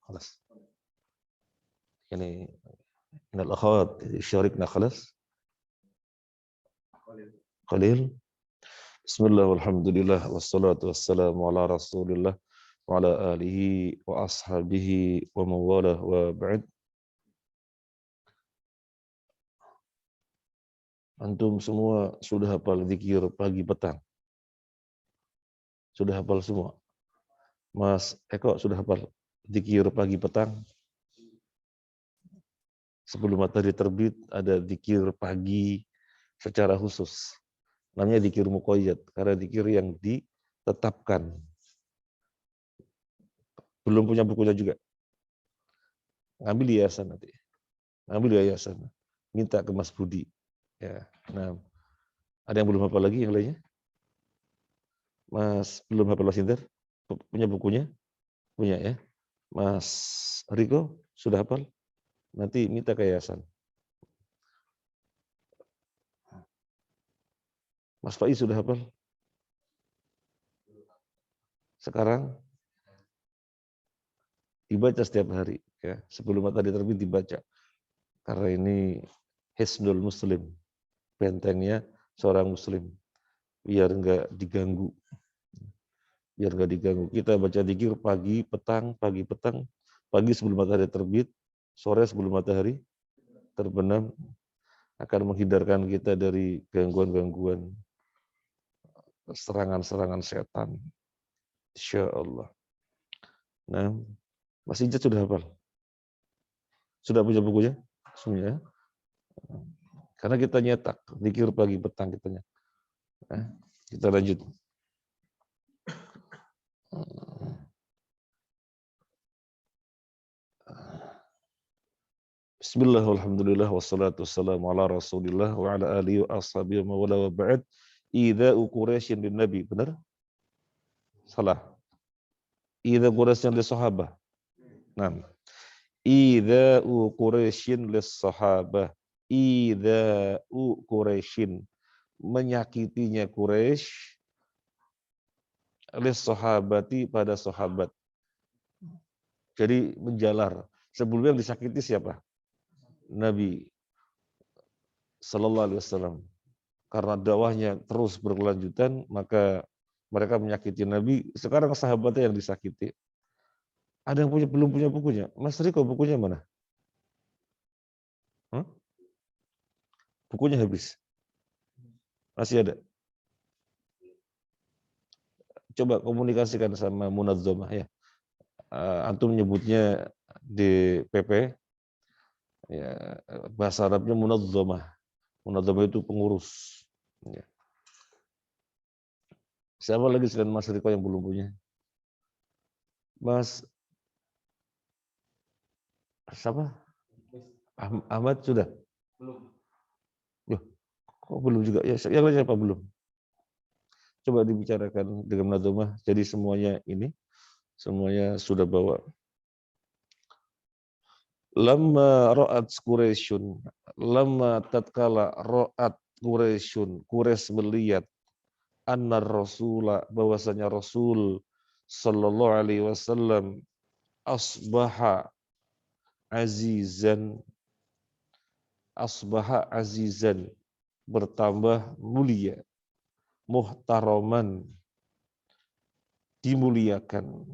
خلاص يعني من الأخوات يشاركنا خلاص قليل. بسم الله والحمد لله والصلاة والسلام على رسول الله وعلى آله وأصحابه ومن والاه وبعد. Antum semua sudah hafal zikir pagi petang? Sudah hafal semua? Mas Eko sudah hafal zikir pagi petang? Sebelum matahari terbit ada zikir pagi secara khusus. Namanya zikir muqayyad, karena zikir yang ditetapkan. Belum punya bukunya juga. Ngambil di yayasan nanti. Ngambil di yayasan. Minta ke Mas Budi. Ya. Nah, ada yang belum hafal lagi yang lainnya? Mas belum hafal Mas Indar? Punya bukunya? Punya ya. Mas Riko sudah hafal? Nanti minta ke yayasan. Mas Faiz sudah hafal? Sekarang dibaca setiap hari ya. Sebelum matahari terbit dibaca. Karena ini hisnul muslim, bentengnya seorang muslim, biar enggak diganggu. Biar enggak diganggu. Kita baca zikir pagi, petang, pagi sebelum matahari terbit, sore sebelum matahari terbenam, akan menghindarkan kita dari gangguan-gangguan, serangan-serangan setan. Insya Allah. Nah, Mas Ijat sudah hafal? Sudah punya bukunya? Semuanya? Karena kita nyetak, zikir pagi petang kitanya. Nah, kita lanjut. Bismillah, walhamdulillah, wassalatu wassalamu ala rasulillah wa ala alihi wa ashabihi wa mawala wa ba'd. Idha'u Quraisyin bin Nabi, benar? Salah. Idha'u Quraisyin lis sahabah. Nah. Idha'u Quraisyin lis sahabah. Idha'u Quraisyin. Menyakitinya Quraisy lis sahabati pada sahabat. Jadi menjalar. Sebelumnya yang disakiti siapa? Nabi Sallallahu Alaihi Wasallam. Karena dakwahnya terus berkelanjutan, maka mereka menyakiti Nabi. Sekarang sahabatnya yang disakiti. Ada yang belum punya bukunya? Mas Riko bukunya mana? Bukunya habis. Masih ada? Coba komunikasikan sama Munazzamah ya. Antum menyebutnya di PP, ya, bahasa Arabnya Munazzamah. Munazzamah itu pengurus. Ya. Siapa lagi selain Mas Riko yang belum punya? Mas siapa? Ahmad sudah? Belum. Loh, kok belum juga? Ya, yang lain siapa belum? Coba dibicarakan dengan Munazzamah. Jadi semuanya ini, semuanya sudah bawa. Lama ra'at Quraisyun, lama tatkala ra'at Quraisyun, Quraisy melihat anna Rasulullah, bahwasanya Rasul sallallahu alaihi wasallam asbaha azizan, bertambah mulia, muhtaraman, dimuliakan,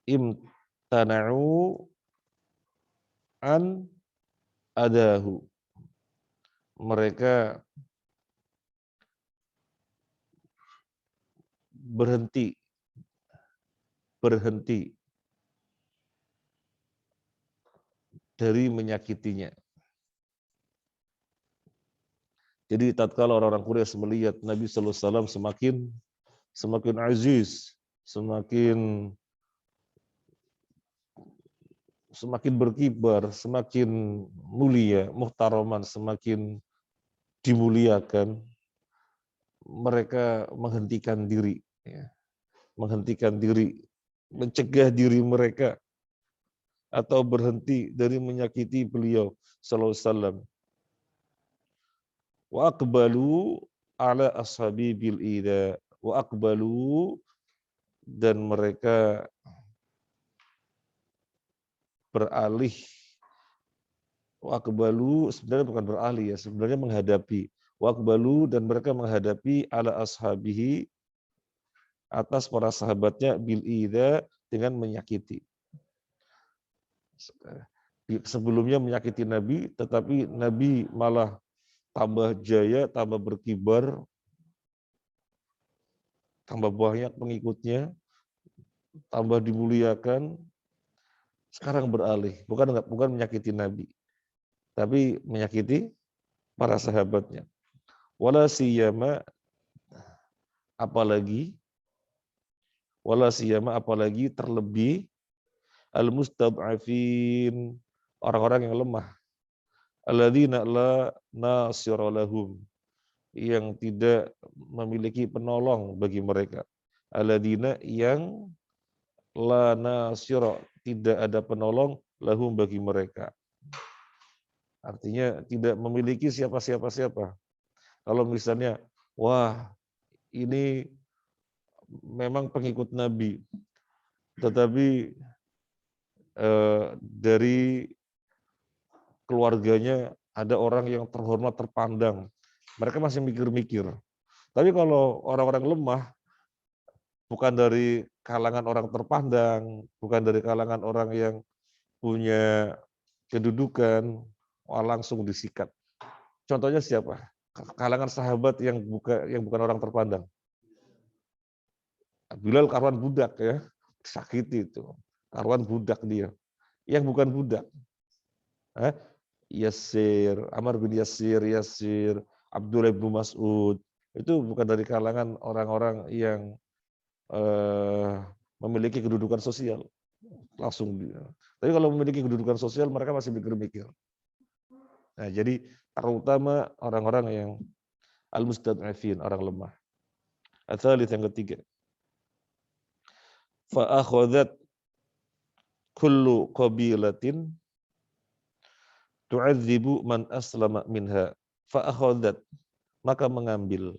imtana'u an adahu, mereka berhenti dari menyakitinya. Jadi tatkala orang-orang Quraisy melihat Nabi sallallahu alaihi wasallam semakin aziz, semakin berkibar, semakin mulia, muhtaraman, semakin dimuliakan, mereka menghentikan diri, ya. Mencegah diri mereka atau berhenti dari menyakiti beliau sallallahu alaihi wasallam. Wa aqbalu ala ashabi bil ida, wa aqbalu, dan mereka beralih. Waqbalu sebenarnya bukan beralih ya, sebenarnya menghadapi. Waqbalu dan mereka menghadapi ala ashabihi atas para sahabatnya bil idza dengan menyakiti. Sebelumnya menyakiti Nabi, tetapi Nabi malah tambah jaya, tambah berkibar, tambah banyak pengikutnya, tambah dimuliakan. Sekarang beralih, bukan menyakiti Nabi, tapi menyakiti para sahabatnya. Wala siyama apalagi terlebih al-mustad'afin, orang-orang yang lemah, alladzina la nasira lahum, yang tidak memiliki penolong bagi mereka, alladzina yang la nasira, tidak ada penolong lahum bagi mereka. Artinya tidak memiliki siapa-siapa. Kalau misalnya, wah ini memang pengikut Nabi, tetapi dari keluarganya ada orang yang terhormat, terpandang. Mereka masih mikir-mikir. Tapi kalau orang-orang lemah, bukan dari kalangan orang terpandang, bukan dari kalangan orang yang punya kedudukan, langsung disikat. Contohnya siapa? Kalangan sahabat yang bukan orang terpandang. Bilal karuan budak ya, sakiti itu. Karuan budak dia. Yang bukan budak. Yasir, Ammar bin Yasir, Abdullah bin Mas'ud, itu bukan dari kalangan orang-orang yang memiliki kedudukan sosial. Langsung dia. Tapi kalau memiliki kedudukan sosial, mereka masih mikir-mikir. Nah, jadi terutama orang-orang yang al-mustad'afin, orang lemah. Atsalits, yang ketiga. Fa akhadhat kullu qabilatin tu'adzibu man aslama minha. Fa akhadhat, maka mengambil,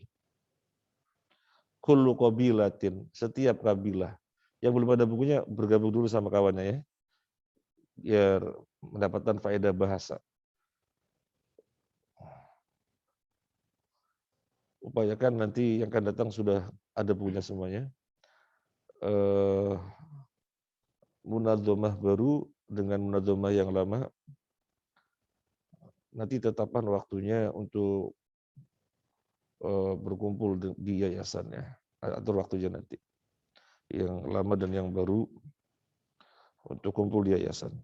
kullu qabilatin, setiap kabilah. Yang belum ada bukunya bergabung dulu sama kawannya ya, biar mendapatkan faedah bahasa. Upayakan nanti yang akan datang sudah ada bukunya semuanya. Munadzamah baru dengan munadzamah yang lama, nanti tetapkan waktunya untuk berkumpul di yayasannya, atur waktunya nanti. Yang lama dan yang baru untuk kumpul di yayasan.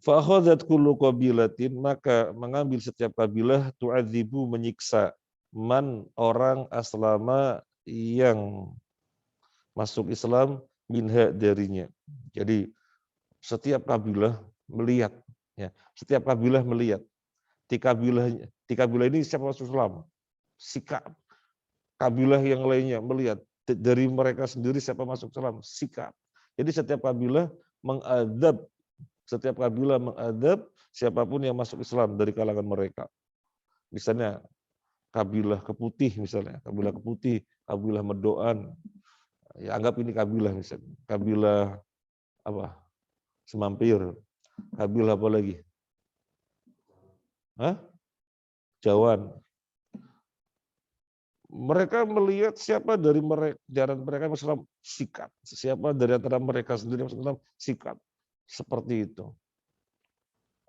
Fa akhadhat kullu qabilatin, maka mengambil setiap kabilah, tu'adzibu, menyiksa, man, orang, aslama, yang masuk Islam, minha, darinya. Jadi setiap kabilah melihat, ya, setiap kabilah melihat di kabilah ini siapa masuk Islam, sikap. Kabilah yang lainnya melihat dari mereka sendiri siapa masuk Islam, sikap. Jadi setiap kabilah mengadab siapapun yang masuk Islam dari kalangan mereka. Misalnya kabilah Keputih, kabilah Medoan. Ya, anggap ini kabilah misalnya. Kabilah apa? Semampir. Kabilah apa lagi? Jawan. Mereka melihat siapa dari mereka Islam, sikat. Siapa dari antara mereka sendiri Islam, sikat. Seperti itu.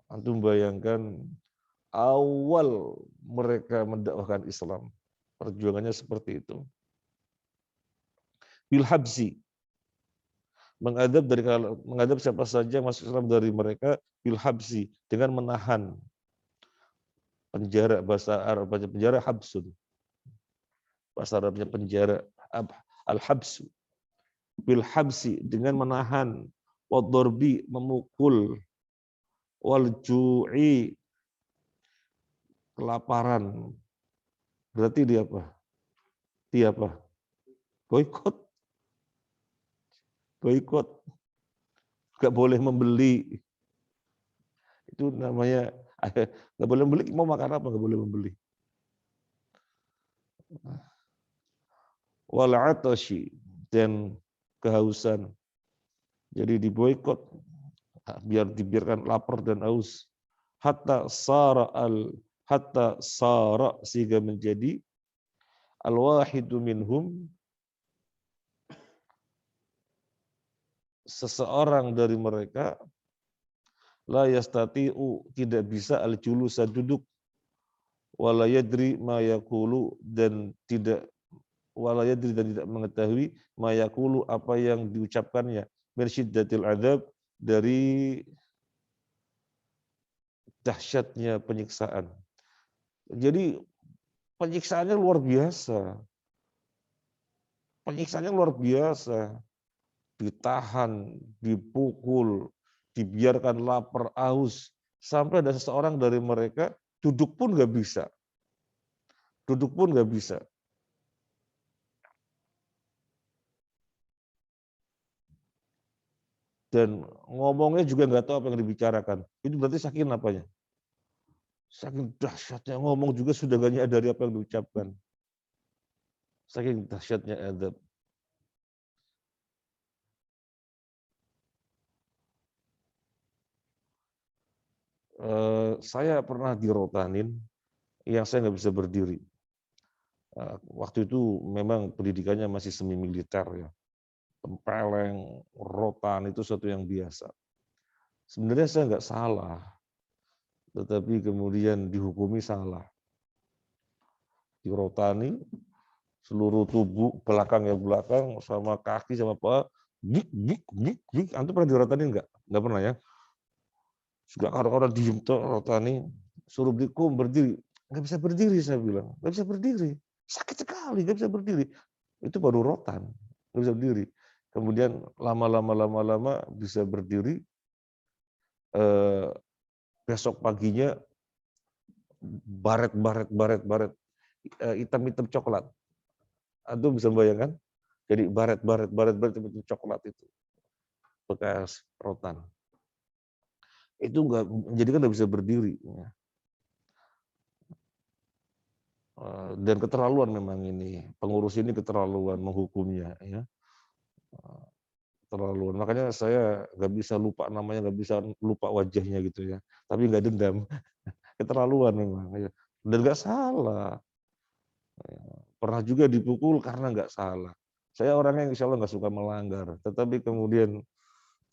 Antum bayangkan awal mereka mendakwahkan Islam, perjuangannya seperti itu. Bil habsi, mengadab siapa saja masuk Islam dari mereka, bil habsi, dengan menahan. Penjara, bahasa Arab penjara habsun. Bahasa Arabnya penjara, al-habsu. Bil habsi, dengan menahan, wadorbi, memukul, wal ju'i, kelaparan. Berarti dia apa? Boikot. Gak boleh membeli. Itu namanya, gak boleh membeli, mau makan apa, gak boleh membeli. wal atashi, dan kehausan. Jadi diboikot biar dibiarkan lapar dan haus. Hatta sara sehingga menjadi al wahidu minhum, seseorang dari mereka, la yastati'u, tidak bisa al julusa, duduk, wala yadri ma yaqulu, dan tidak mengetahui ma yaqulu, apa yang diucapkannya, min syiddatil adzab, dari dahsyatnya penyiksaan. Jadi penyiksaannya luar biasa. Penyiksaannya luar biasa. Ditahan, dipukul, dibiarkan lapar, haus, sampai ada seseorang dari mereka duduk pun nggak bisa. Duduk pun nggak bisa. Dan ngomongnya juga nggak tahu apa yang dibicarakan. Itu berarti saking apanya? Saking dahsyatnya ngomong juga sudah nggak nyadari apa yang diucapkan. Saking dahsyatnya adab. Saya pernah dirotanin yang saya nggak bisa berdiri. Waktu itu memang pendidikannya masih semi militer ya. Tempeleng, rotan itu sesuatu yang biasa. Sebenarnya saya nggak salah, tetapi kemudian dihukumi salah. Dirotani, seluruh tubuh, belakang sama kaki sama apa, bik. Antum pernah dirotanin nggak? Nggak pernah ya? Juga orang-orang diem tuh rotani, suruh berdiri. Nggak bisa berdiri, saya bilang. Nggak bisa berdiri. Sakit sekali, nggak bisa berdiri. Itu baru rotan, nggak bisa berdiri. Kemudian lama-lama bisa berdiri. Besok paginya baret, hitam coklat. Antum bisa bayangkan? Jadi baret hitam coklat itu bekas rotan. Itu nggak, jadi kan nggak bisa berdiri. Dan keterlaluan memang ini, pengurus ini keterlaluan menghukumnya, ya. Terlalu, makanya saya nggak bisa lupa namanya, nggak bisa lupa wajahnya gitu ya, tapi nggak dendam. Keterlaluan memang, ya. Dan nggak salah. Pernah juga dipukul karena nggak salah. Saya orangnya insya Allah nggak suka melanggar, tetapi kemudian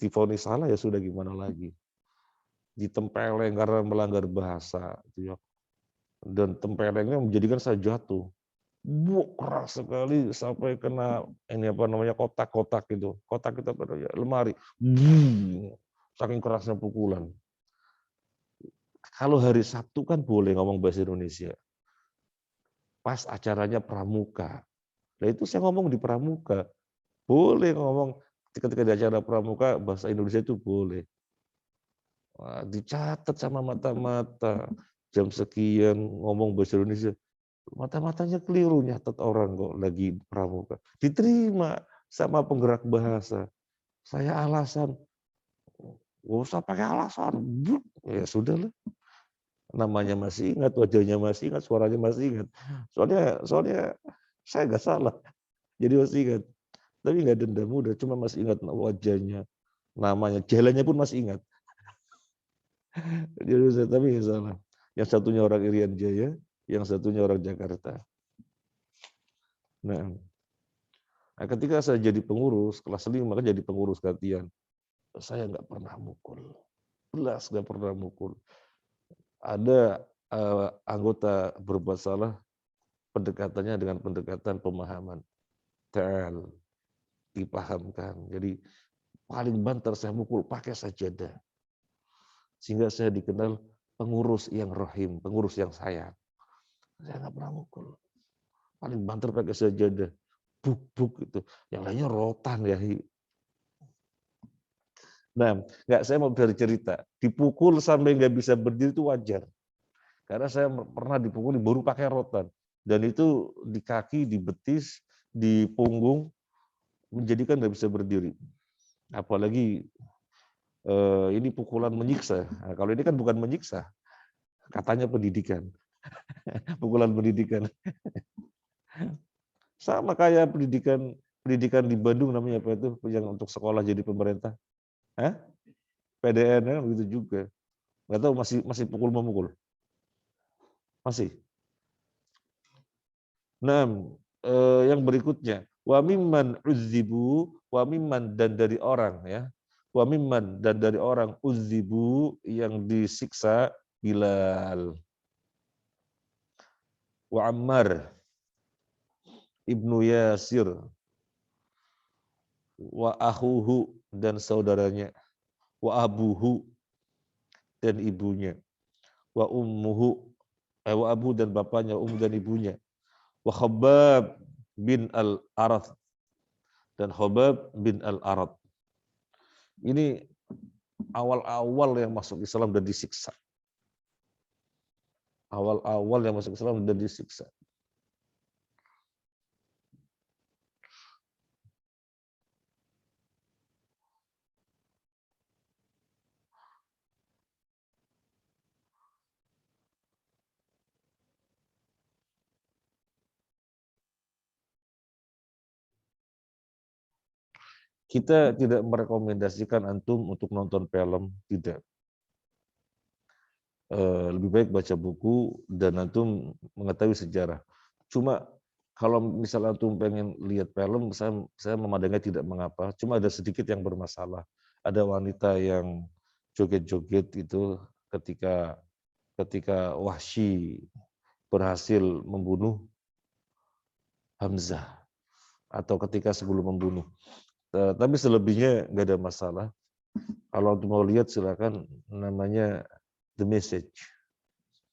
divonis salah, ya sudah, gimana lagi. Ditempeleng karena melanggar bahasa, gitu ya. Dan tempelengnya menjadikan saya jatuh. Keras sekali sampai kena ini apa namanya, kotak itu. Kotak itu apa namanya, lemari. Saking kerasnya pukulan. Kalau hari Sabtu kan boleh ngomong bahasa Indonesia. Pas acaranya pramuka. Nah itu saya ngomong di pramuka. Boleh ngomong ketika di acara pramuka bahasa Indonesia itu boleh. Wah, dicatat sama mata-mata. Jam sekian ngomong bahasa Indonesia. Mata-matanya keliru, nyatet orang kok lagi pramuka. Diterima sama penggerak bahasa. Saya alasan, nggak usah pakai alasan. Ya sudahlah. Namanya masih ingat, wajahnya masih ingat, suaranya masih ingat. Soalnya saya nggak salah. Jadi masih ingat. Tapi nggak dendam, udah cuma masih ingat wajahnya, namanya, jalannya pun masih ingat. Jadi tapi nggak salah. Yang satunya orang Irian Jaya, yang satunya orang Jakarta. Nah, ketika saya jadi pengurus kelas 5, kan jadi pengurus gantian, saya nggak pernah mukul, nggak pernah mukul. Ada anggota berbuat salah, pendekatannya dengan pendekatan pemahaman, TL, dipahamkan. Jadi paling banter saya mukul pakai sajadah, sehingga saya dikenal pengurus yang rahim, pengurus yang sayang. Saya nggak pernah mukul, paling banter pakai sajadah, buk itu, yang lainnya rotan ya. Nah, saya mau bercerita, dipukul sampai nggak bisa berdiri itu wajar. Karena saya pernah dipukul baru pakai rotan. Dan itu di kaki, di betis, di punggung, menjadikan nggak bisa berdiri. Apalagi ini pukulan menyiksa. Nah, kalau ini kan bukan menyiksa, katanya pendidikan. Pukulan pendidikan. Sama kayak pendidikan di Bandung namanya apa itu yang untuk sekolah jadi pemerintah. Hah? PDN kan begitu juga. Nggak tahu masih pukul-memukul. Masih. Nah, yang berikutnya wa mimman udzibu wa mimman dan dari orang ya. Wa mimman dan dari orang udzibu yang disiksa Bilal. Wa Ammar ibnu Yasir wa akhuhu dan saudaranya wa abuhu dan ibunya wa ummuhu wa abu dan bapaknya dan ibunya wa Khabbab bin al-Arath dan Khabbab bin al-Arath. Ini awal-awal yang masuk Islam dan disiksa. Awal-awal yang masuk Islam dan disiksa. Kita tidak merekomendasikan antum untuk nonton film, tidak. Lebih baik baca buku dan antum mengetahui sejarah. Cuma kalau misalnya antum pengen lihat film, saya memandangnya tidak mengapa. Cuma ada sedikit yang bermasalah. Ada wanita yang joget-joget itu ketika Wahsy berhasil membunuh Hamzah atau ketika sebelum membunuh. Tapi selebihnya nggak ada masalah. Kalau untuk mau lihat silakan, namanya The Message.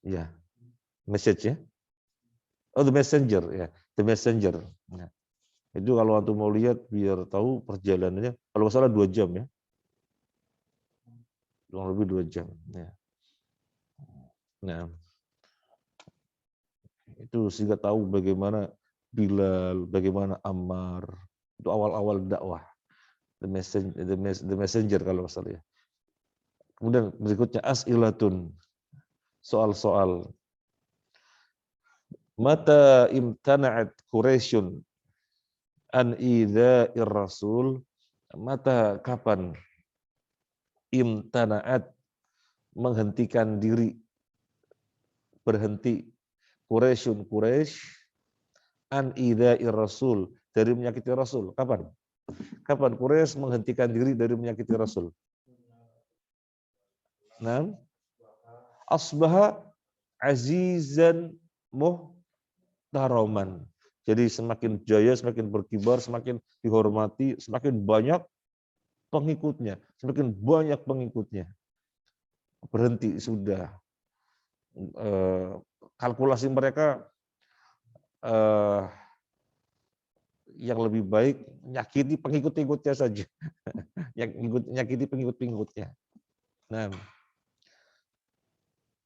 Ya, Message ya. Oh, The Messenger ya, The Messenger. Nah, itu kalau antum mau lihat biar tahu perjalanannya, kalau nggak salah 2 jam ya. Kurang lebih 2 jam. Ya. Nah, itu sehingga tahu bagaimana Bilal, bagaimana Ammar. Itu awal-awal dakwah. The Messenger kalau nggak salah ya. Kemudian berikutnya as'ilatun, soal-soal. Mata imtana'at Quraisyun an idza'ir Rasul, mata kapan imtana'at menghentikan diri, berhenti Quraisyun Quraisy an idza'ir Rasul, dari menyakiti Rasul. Kapan? Kapan Quraisy menghentikan diri dari menyakiti Rasul? Nah, asbaha azizan muhtaraman. Jadi semakin jaya, semakin berkibar, semakin dihormati, semakin banyak pengikutnya, semakin banyak pengikutnya. Berhenti sudah. Kalkulasi mereka yang lebih baik nyakiti pengikut-pengikutnya saja. Nyakiti pengikut-pengikutnya. Nah,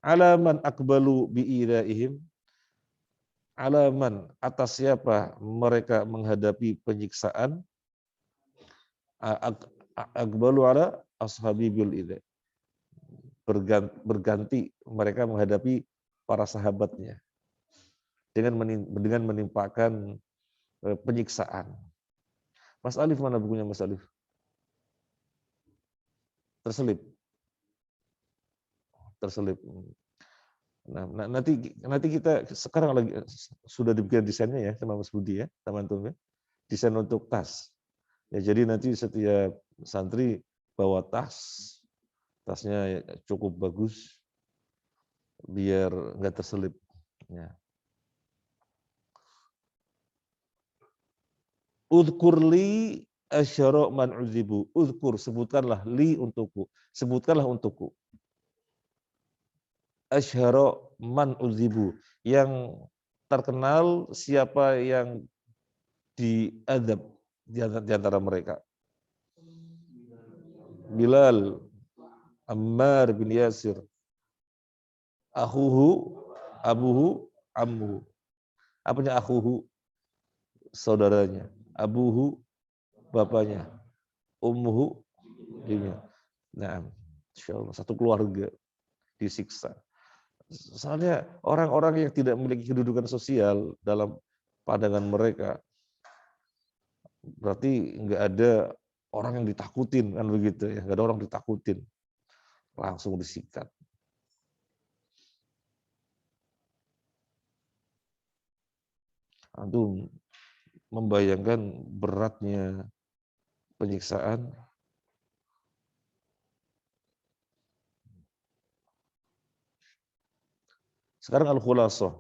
alaman akbalu bi'idaihim, alaman atas siapa mereka menghadapi penyiksaan, akbalu ala ashabi bil ida, berganti mereka menghadapi para sahabatnya dengan menimpakan penyiksaan. Mas Alif, mana bukunya Mas Alif? Terselip. Nah, nanti kita sekarang lagi sudah dibikin desainnya ya sama Mas Budi ya, teman-teman. Desain untuk tas. Ya, jadi nanti setiap santri bawa tasnya cukup bagus biar nggak terselip. Ya. Udhkurli asyara man uzibu. Udhkur, sebutkanlah li untukku. Sebutkanlah untukku. Asyara man uzibu. Yang terkenal siapa yang diadab di antara mereka. Bilal, Ammar bin Yasir, akhuhu, abuhu, ammuhu. Apanya akhuhu? Saudaranya. Abuhu, bapaknya. Ummuhu, ibunya. Nah, insyaallah satu keluarga disiksa. Soalnya orang-orang yang tidak memiliki kedudukan sosial dalam pandangan mereka. Berarti nggak ada orang yang ditakutin, kan begitu ya, nggak ada orang ditakutin, langsung disikat. Antum membayangkan beratnya penyiksaan. Sekarang al-khulassah,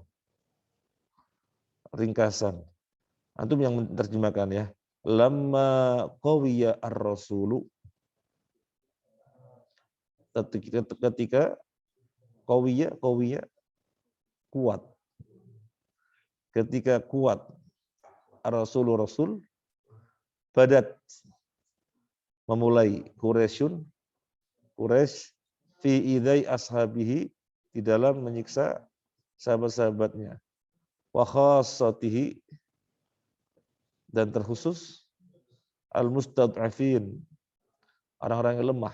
ringkasan. Antum yang menerjemahkan ya. Lamma qawiya ar-rasulu, ketika qawiya kuat. Ketika kuat ar-rasulu rasul, badat memulai Quraisy fi idai ashabihi, di dalam menyiksa sahabat-sahabatnya, wa khassatihi, dan terkhusus al-mustad'afin, orang-orang yang lemah,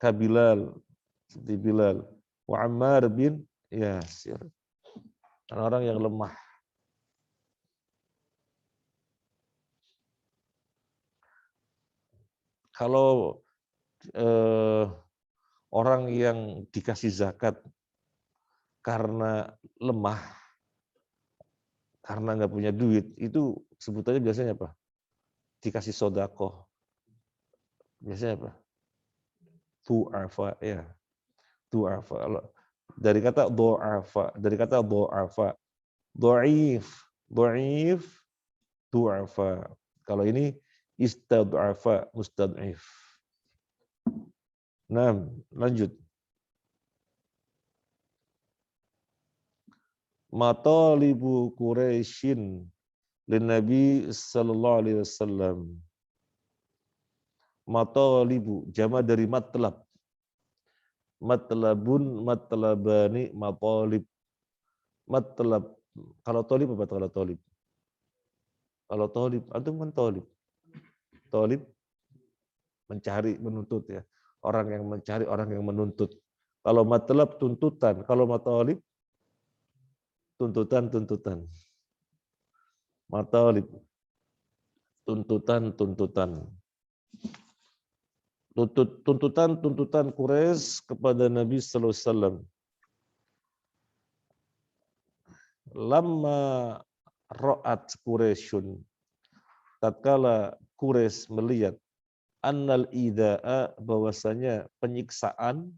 kabilal, seperti Bilal, wa Ammar bin Yasir, orang-orang yang lemah. Kalau orang yang dikasih zakat karena lemah, karena nggak punya duit, itu sebutannya biasanya apa? Dikasih sodakoh. Biasanya apa? Du'afa, ya. Du'afa. Dari kata do'afa, do'if, du'afa. Kalau ini istad'afa, mustad'if. Nah, lanjut. Matalibu Quraisyin lin Nabi sallallahu alaihi wasallam. Matalibu jama dari matlab. Matlabun, matlabani, matalib. Matlab. Kalau talib apa kalau talib? Kalau talib, antum kan talib. Talib mencari, menuntut ya. Orang yang mencari, orang yang menuntut. Kalau matlab tuntutan, kalau matalib tuntutan. Matalib tuntutan. Tuntutan Quraisy kepada Nabi sallallahu alaihi wasallam. Lamma ra'at Quraisyun, tatkala Quraisy melihat annal ida'a, bahwasanya penyiksaan,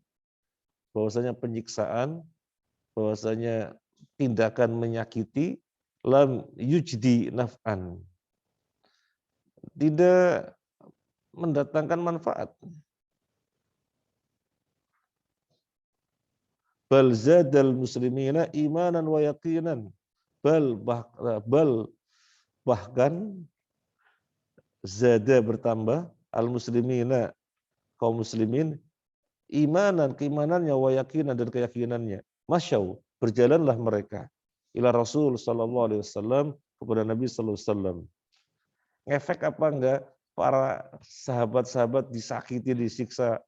tindakan menyakiti, lam yujdi naf'an, tidak mendatangkan manfaat. Bal zadal muslimina imanan wa yaqinan. Bahkan zada bertambah, al muslimina, kaum muslimin, imanan, keimanannya, wa yaqinan, dan keyakinannya. Masyaw, berjalanlah mereka ila Rasul sallallahu alaihi wasallam, kepada Nabi sallallahu alaihi wasallam. Ngefek apa enggak para sahabat-sahabat disakiti, disiksa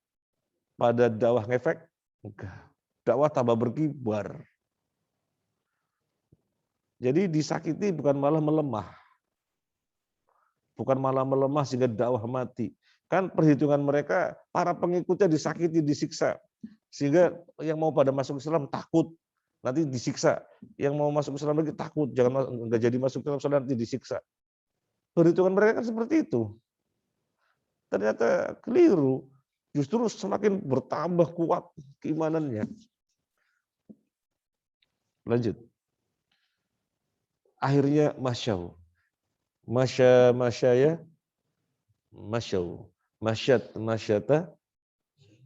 pada dakwah, ngefek? Enggak. Dakwah tambah berkibar. Jadi disakiti bukan malah melemah. Bukan malah melemah sehingga dakwah mati. Kan perhitungan mereka, para pengikutnya disakiti, disiksa. Sehingga yang mau pada masuk Islam takut, nanti disiksa. Yang mau masuk Islam lagi takut, jangan nggak jadi masuk Islam, nanti disiksa. Perhitungan mereka kan seperti itu. Ternyata keliru. Justru semakin bertambah kuat keimanannya. Lanjut. Akhirnya masyaw. Masyaita,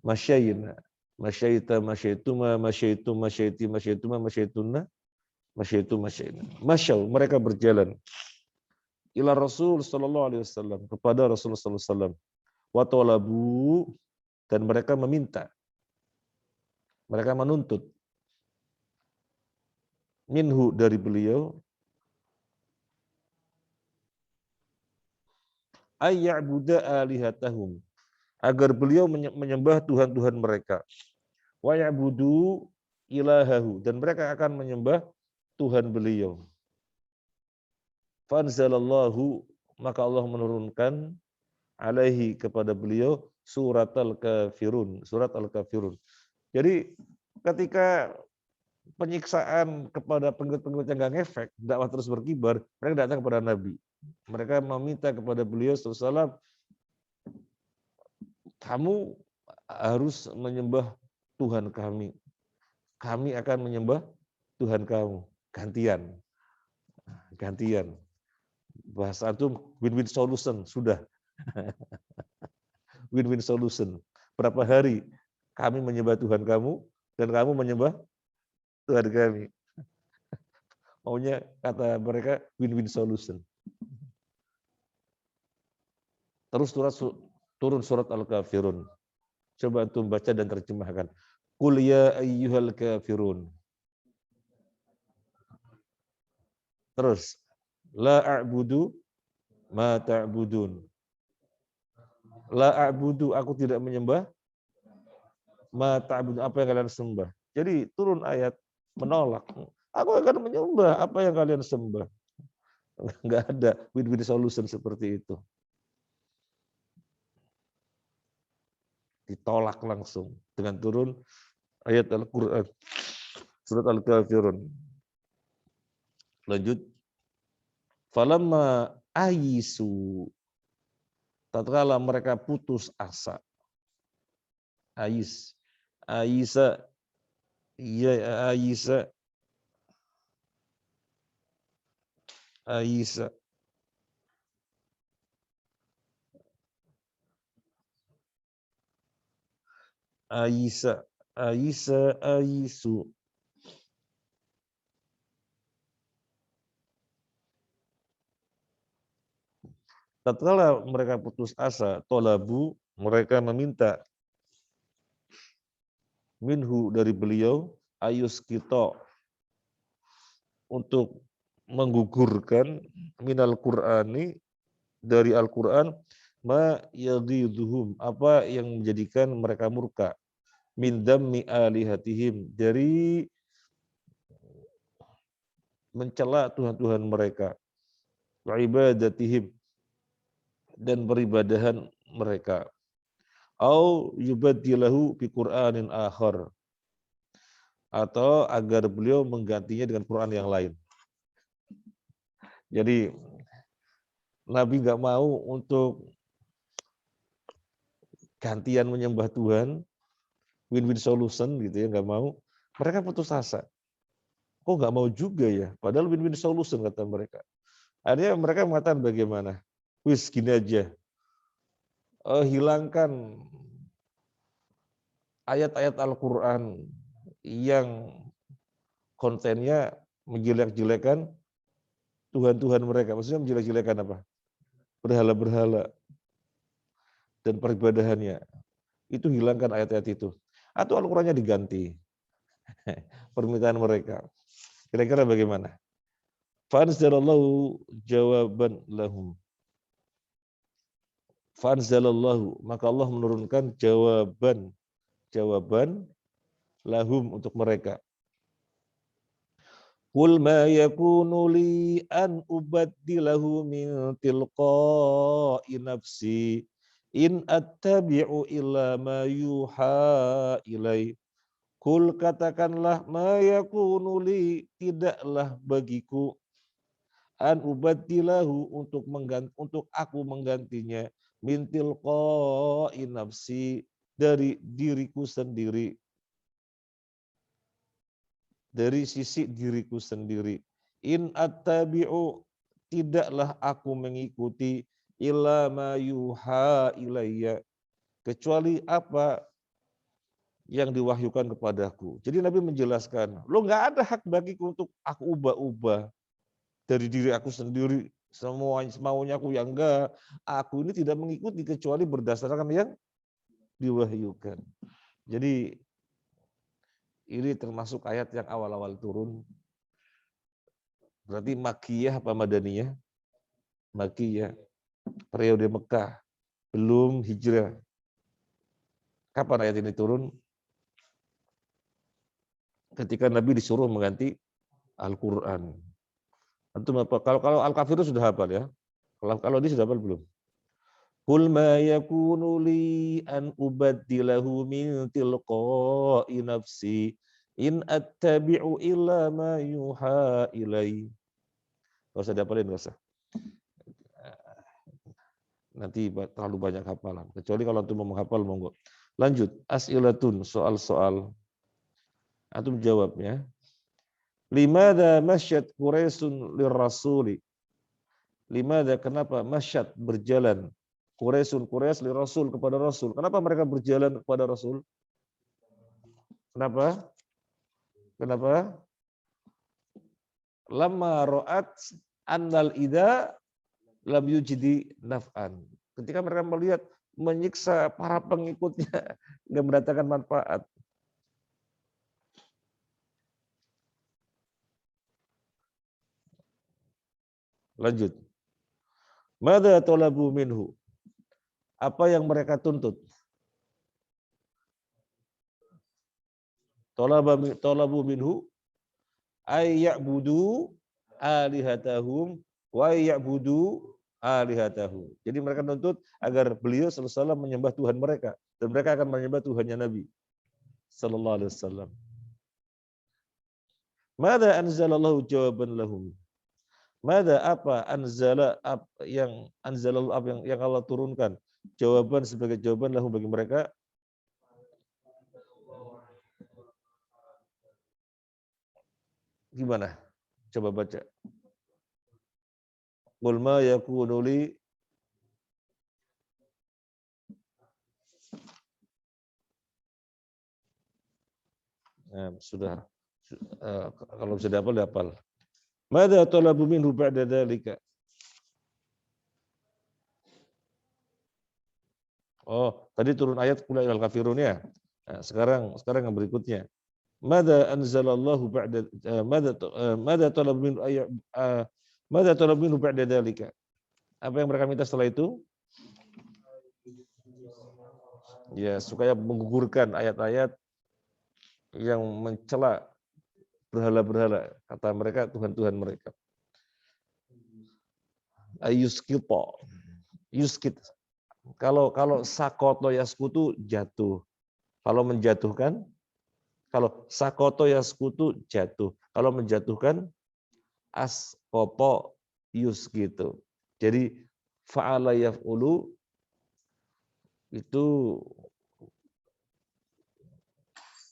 masyayina. Masyaita, masyaituma, masyaituna. Masyaw, mereka berjalan. Ila Rasul sallallahu alaihi wasallam, kepada Rasulullah sallallahu alaihi wasallam. Wa talabu, dan mereka meminta. Mereka menuntut. Minhu, dari beliau, ayya'budu alihatahum, agar beliau menyembah Tuhan-Tuhan mereka. Wa ya'budu ilahahu, dan mereka akan menyembah Tuhan beliau. Fanzalallahu, maka Allah menurunkan alaihi kepada beliau surat al-kafirun, surat al-kafirun. Jadi ketika penyiksaan kepada pengikut-pengikut yang gak ngefek, dakwah terus berkibar, mereka datang kepada Nabi. Mereka meminta kepada beliau SAW, kamu harus menyembah Tuhan kami. Kami akan menyembah Tuhan kamu. Gantian. Gantian. Bahasa itu win-win solution. Sudah. Win-win solution. Berapa hari kami menyembah Tuhan kamu, dan kamu menyembah Tuhan kami. Maunya, kata mereka, win-win solution. Terus turun surat Al-Kafirun. Coba antum baca dan terjemahkan. Qul ya ayyuhal kafirun. Terus, la a'budu ma ta'budun. La a'budu, aku tidak menyembah ma ta'budun, apa yang kalian sembah. Jadi turun ayat menolak. Aku akan menyembah apa yang kalian sembah. Enggak ada win-win solution seperti itu. Ditolak langsung dengan turun ayat Al-Quran. Surat Al-Kafirun. Lanjut. Falamma ayisu. Tatkala mereka putus asa. Ayis. Ayisa. Ya Ayisa. Ayisa. Ayisa. Ayisa. Ayisu. Tatkala mereka putus asa, tolabu, mereka meminta minhu, dari beliau, ayus kita, untuk menggugurkan minal Qur'ani, dari Al-Quran, ma yadhiduhum, apa yang menjadikan mereka murka, min dammi alihatihim, dari mencela Tuhan-Tuhan mereka, wa ibadatihim, dan beribadahan mereka, au yubaddilahu bi Qur'anin akhar, atau agar beliau menggantinya dengan Quran yang lain. Jadi Nabi nggak mau untuk gantian menyembah Tuhan, win-win solution gitu ya, nggak mau. Mereka putus asa. Kok nggak mau juga ya? Padahal win-win solution kata mereka. Akhirnya mereka mengatakan bagaimana? Wis gini aja, hilangkan ayat-ayat Al-Quran yang kontennya menjelek-jelekan Tuhan-Tuhan mereka. Maksudnya menjelek-jelekan apa? Berhala-berhala dan peribadahannya. Itu hilangkan ayat-ayat itu. Atau Al-Qurannya diganti. Permintaan mereka. Kira-kira bagaimana? Fanzalallahu jawaban lahum. Fanzalallahu, maka Allah menurunkan jawaban lahum, untuk mereka. Qul ma yakunu li an ubaddilahu min tilqa'i nafsi in attabi'u illa ma yuha ilai. Qul, katakanlah, ma yakunu li, tidaklah bagiku, an ubaddilahu, untuk aku menggantinya, min tilqa'i nafsi, dari diriku sendiri, dari sisi diriku sendiri. In attabi'u, tidaklah aku mengikuti, illa ma yuha ilayya, kecuali apa yang diwahyukan kepadaku. Jadi Nabi menjelaskan, lo nggak ada hak bagiku untuk aku ubah-ubah dari diri aku sendiri, semuanya maunya aku, yang enggak. Aku ini tidak mengikuti kecuali berdasarkan yang diwahyukan. Jadi ini termasuk ayat yang awal-awal turun. Berarti Makkiyah apa Madaniyah? Makkiyah. Periode Mekah, belum hijrah. Kapan ayat ini turun? Ketika Nabi disuruh mengganti Al-Quran. Antum apa? Kalau Al-Kafirun sudah hafal ya. Kalau ini sudah hafal belum? Qul ma yakunu li an ubaddilahu min tilqa'i nafsi in attabi'u illa ma yuha ilai. Enggak usah dihafalin, enggak usah. Nanti terlalu banyak hafalan. Kecuali kalau antum mau menghafal, monggo. Lanjut, as'ilatun, soal-soal. Antum jawabnya. Limadha masyad Quraisyun lirrasuli? Limadha, kenapa masyad berjalan Quraisyun lirrasul kepada Rasul? Kenapa mereka berjalan kepada Rasul? Kenapa? Kenapa? Lama ra'at annal ida lam yujidi naf'an. Ketika mereka melihat menyiksa para pengikutnya nggak mendatangkan manfaat. Lanjut. Madza talabu minhu? Apa yang mereka tuntut? Talabu minhu ay ya'budu alihatahum wa ya'budu alihatahu. Jadi mereka tuntut agar beliau sallallahu alaihi wasallam menyembah Tuhan mereka dan mereka akan menyembah Tuhannya Nabi sallallahu alaihi wasallam. Madza anzalallahu jawaban lahum? Mada apa anzala yang Allah turunkan jawaban sebagai jawaban lahum bagi mereka? Gimana? Coba baca. Qul ma yakunu li sudah kalau bisa dihafal. Mada talabu minhu ba'da dzalika? Oh, tadi turun ayat qul ya al-kafirun ya. Nah, sekarang yang berikutnya. Mada anzalallahu ba'da mada talabu minhu mada talabu minhu ba'da dzalika? Apa yang mereka minta setelah itu? Ya, supaya menggugurkan ayat-ayat yang mencela berhala-berhala, kata mereka Tuhan-Tuhan mereka. Ayuskito, yuskit. Kalau sakoto yaskutu jatuh. Kalau menjatuhkan, kalau sakoto yaskutu jatuh. Kalau menjatuhkan askoto yuskitu. Jadi fa'ala yaf'ulu itu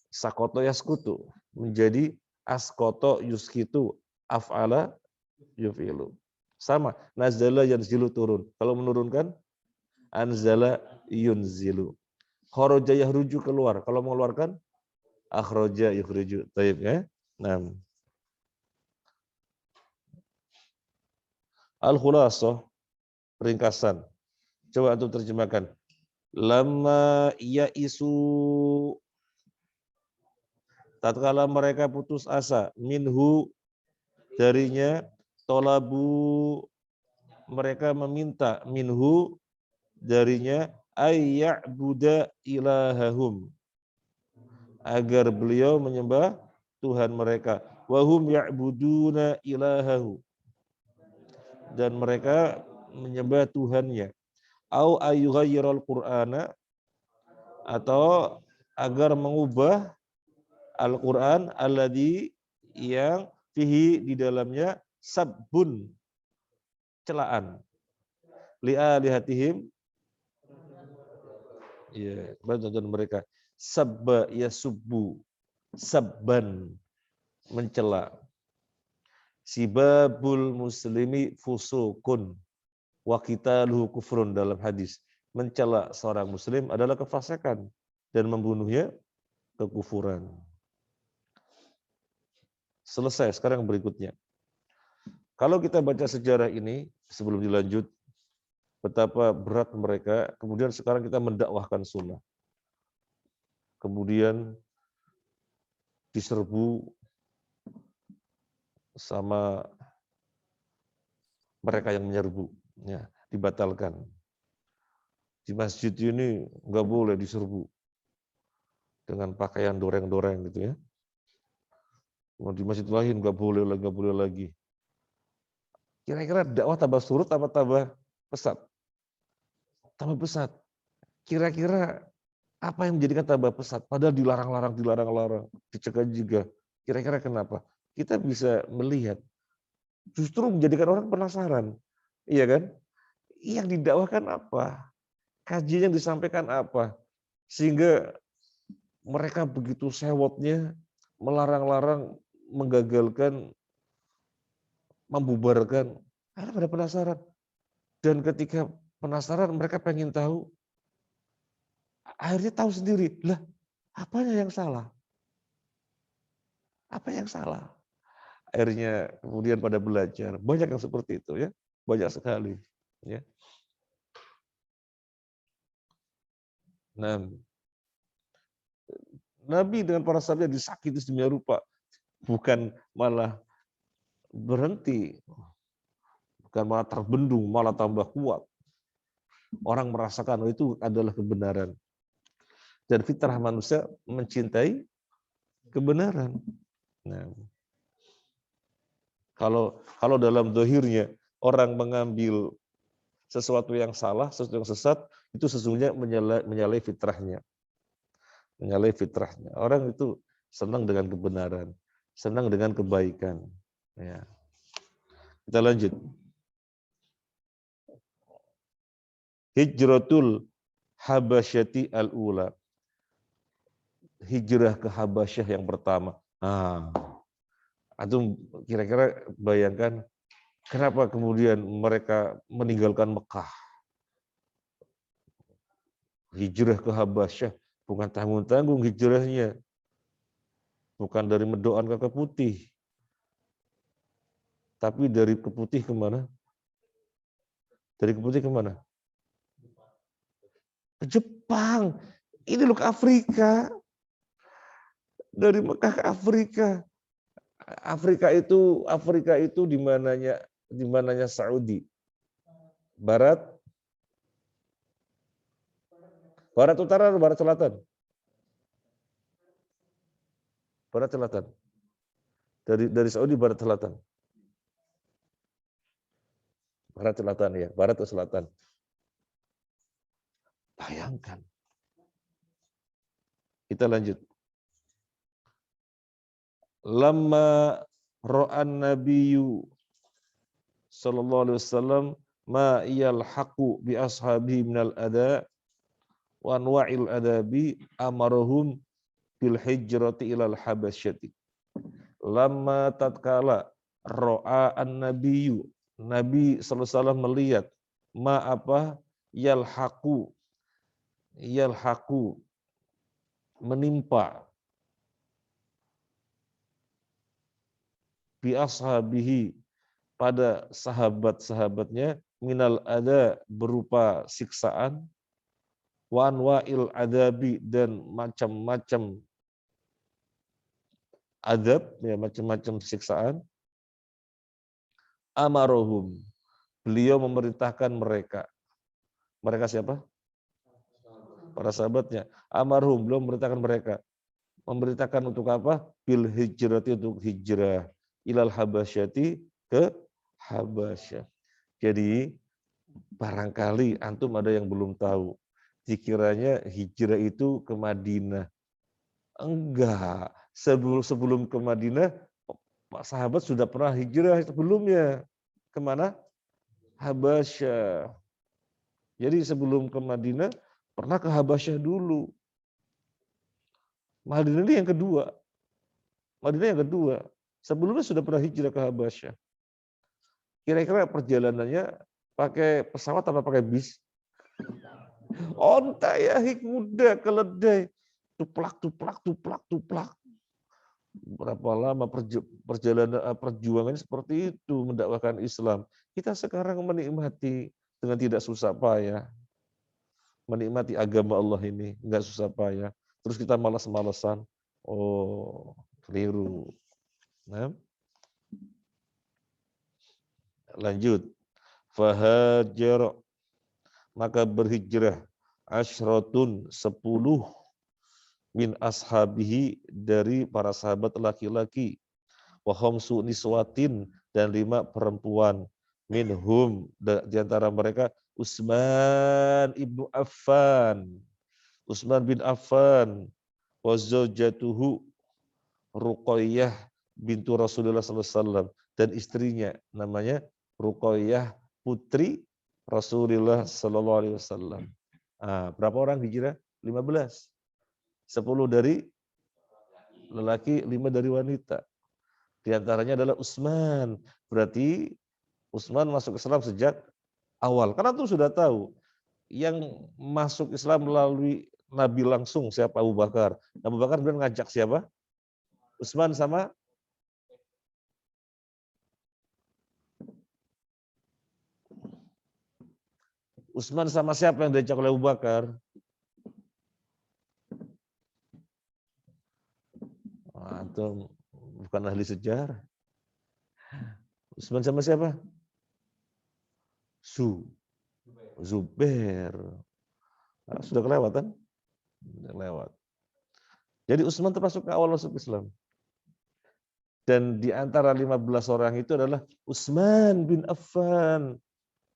sakoto yaskutu menjadi askoto yuskitu af'ala yufilu. Sama, nazala yanzilu turun. Kalau menurunkan anzala yunzilu. Kharaja yahruju keluar. Kalau mengeluarkan akhraja yukhriju. Baik ya. Nah. Al-khulasah, ringkasan. Coba untuk terjemahkan. Lama isu tatkala mereka putus asa minhu darinya, tolabu mereka meminta minhu darinya ayya'buda ilahahum agar beliau menyembah Tuhan mereka, wahum ya'buduna ilahahu dan mereka menyembah Tuhannya, au ayyughayyirul qur'ana atau agar mengubah Al-Qur'an alladzi yang fihi di dalamnya sabbun celaan li'alihatihim ya bantuan mereka sabba yasubbu sabban mencela sibabul muslimi fusukun wa qitaluhu kufrun dalam hadis mencela seorang muslim adalah kefasikan dan membunuhnya kekufuran. Selesai, sekarang berikutnya. Kalau kita baca sejarah ini sebelum dilanjut betapa berat mereka, kemudian sekarang kita mendakwahkan sunnah. Kemudian diserbu sama mereka yang menyerbu, ya, dibatalkan. Di masjid ini nggak boleh diserbu dengan pakaian doreng-doreng gitu ya. Di masjid lain nggak boleh lagi. Kira-kira dakwah tambah surut apa tambah pesat? Tambah pesat. Kira-kira apa yang menjadikan tambah pesat? Padahal dilarang-larang, dicegah juga. Kira-kira kenapa? Kita bisa melihat, justru menjadikan orang penasaran. Iya kan? Yang didakwahkan apa? Kajian yang disampaikan apa? Sehingga mereka begitu sewotnya, melarang-larang, menggagalkan, membubarkan. Akhirnya pada penasaran. Dan ketika penasaran, mereka pengen tahu, akhirnya tahu sendiri. Lah, apanya yang salah? Apa yang salah? Akhirnya kemudian pada belajar. Banyak yang seperti itu ya. Banyak sekali. Ya. Nah, Nabi dengan para sahabat disakiti sedemikian rupa. Bukan malah berhenti. Bukan malah terbendung, malah tambah kuat. Orang merasakan itu adalah kebenaran. Dan fitrah manusia mencintai kebenaran. Nah, kalau dalam dohirnya orang mengambil sesuatu yang salah, sesuatu yang sesat, itu sesungguhnya menyalahi fitrahnya. Menyalahi fitrahnya. Orang itu senang dengan kebenaran, senang dengan kebaikan. Ya. Kita lanjut. Hijratul Habasyati al-ula. Hijrah ke Habasyah yang pertama. Antum kira-kira bayangkan kenapa kemudian mereka meninggalkan Mekah. Hijrah ke Habasyah, bukan tanggung-tanggung hijrahnya. Bukan dari Medoan ke Keputih. Tapi dari Keputih kemana? Dari Keputih kemana? Ke Jepang. Ini loh ke Afrika. Dari Mekah ke Afrika. Afrika itu di mananya Saudi. Barat utara atau barat selatan? Barat selatan. Dari Saudi barat selatan. Barat selatan ya, barat atau selatan. Bayangkan. Kita lanjut. Lamma ra'an nabiyyu sallallahu alaihi wasallam ma yalhaqu bi ashabihi minal ada wa anwa'il adabi amarahum bil hijrati ilal habasyati. Lamma tatkala ra'a an-nabiyyu, Nabi sallallahu alaihi wasallam melihat ma apa yalhaqu menimpa bi ashabihi pada sahabat-sahabatnya minal ada berupa siksaan wa anwa'il adabi dan macam-macam adab ya macam-macam siksaan amarohum beliau memerintahkan mereka siapa? Para sahabatnya. Amarhum beliau memerintahkan untuk apa? Bil hijrati untuk hijrah ilal habasyati ke Habasyah. Jadi barangkali antum ada yang belum tahu. Dikiranya hijrah itu ke Madinah. Enggak. Sebelum ke Madinah, sahabat sudah pernah hijrah sebelumnya. Kemana? Habasyah. Jadi sebelum ke Madinah, pernah ke Habasyah dulu. Madinah ini yang kedua. Sebelumnya sudah pernah hijrah ke Habasyah. Kira-kira perjalanannya pakai pesawat atau pakai bis? Onta ya, kuda, keledai. Tuplak. Berapa lama perjuangannya seperti itu mendakwahkan Islam. Kita sekarang menikmati dengan tidak susah payah. Menikmati agama Allah ini, enggak susah payah. Terus kita malas-malesan. Oh, keliru. Nah, lanjut. Fahajar, maka berhijrah asyratun 10 min ashabihi dari para sahabat laki-laki wa khamsu niswatin dan 5 perempuan Minhum, di antara mereka Utsman ibnu Affan. Utsman bin Affan. Wa zaujatuhu Ruqayyah bintu Rasulullah SAW. Dan istrinya namanya Ruqayyah putri Rasulullah SAW. Berapa orang dikira? 15. 10 dari lelaki, 5 dari wanita. Di antaranya adalah Utsman. Berarti Utsman masuk Islam sejak awal. Karena itu sudah tahu yang masuk Islam melalui Nabi langsung siapa? Abu Bakar. Abu Bakar kemudian ngajak siapa? Utsman sama siapa yang diajak oleh Abu Bakar? Itu bukan ahli sejarah. Utsman sama siapa? Zubair. Sudah kelewatan? Sudah lewat. Jadi Utsman termasuk ke awal masuk Islam. Dan di antara 15 orang itu adalah Utsman bin Affan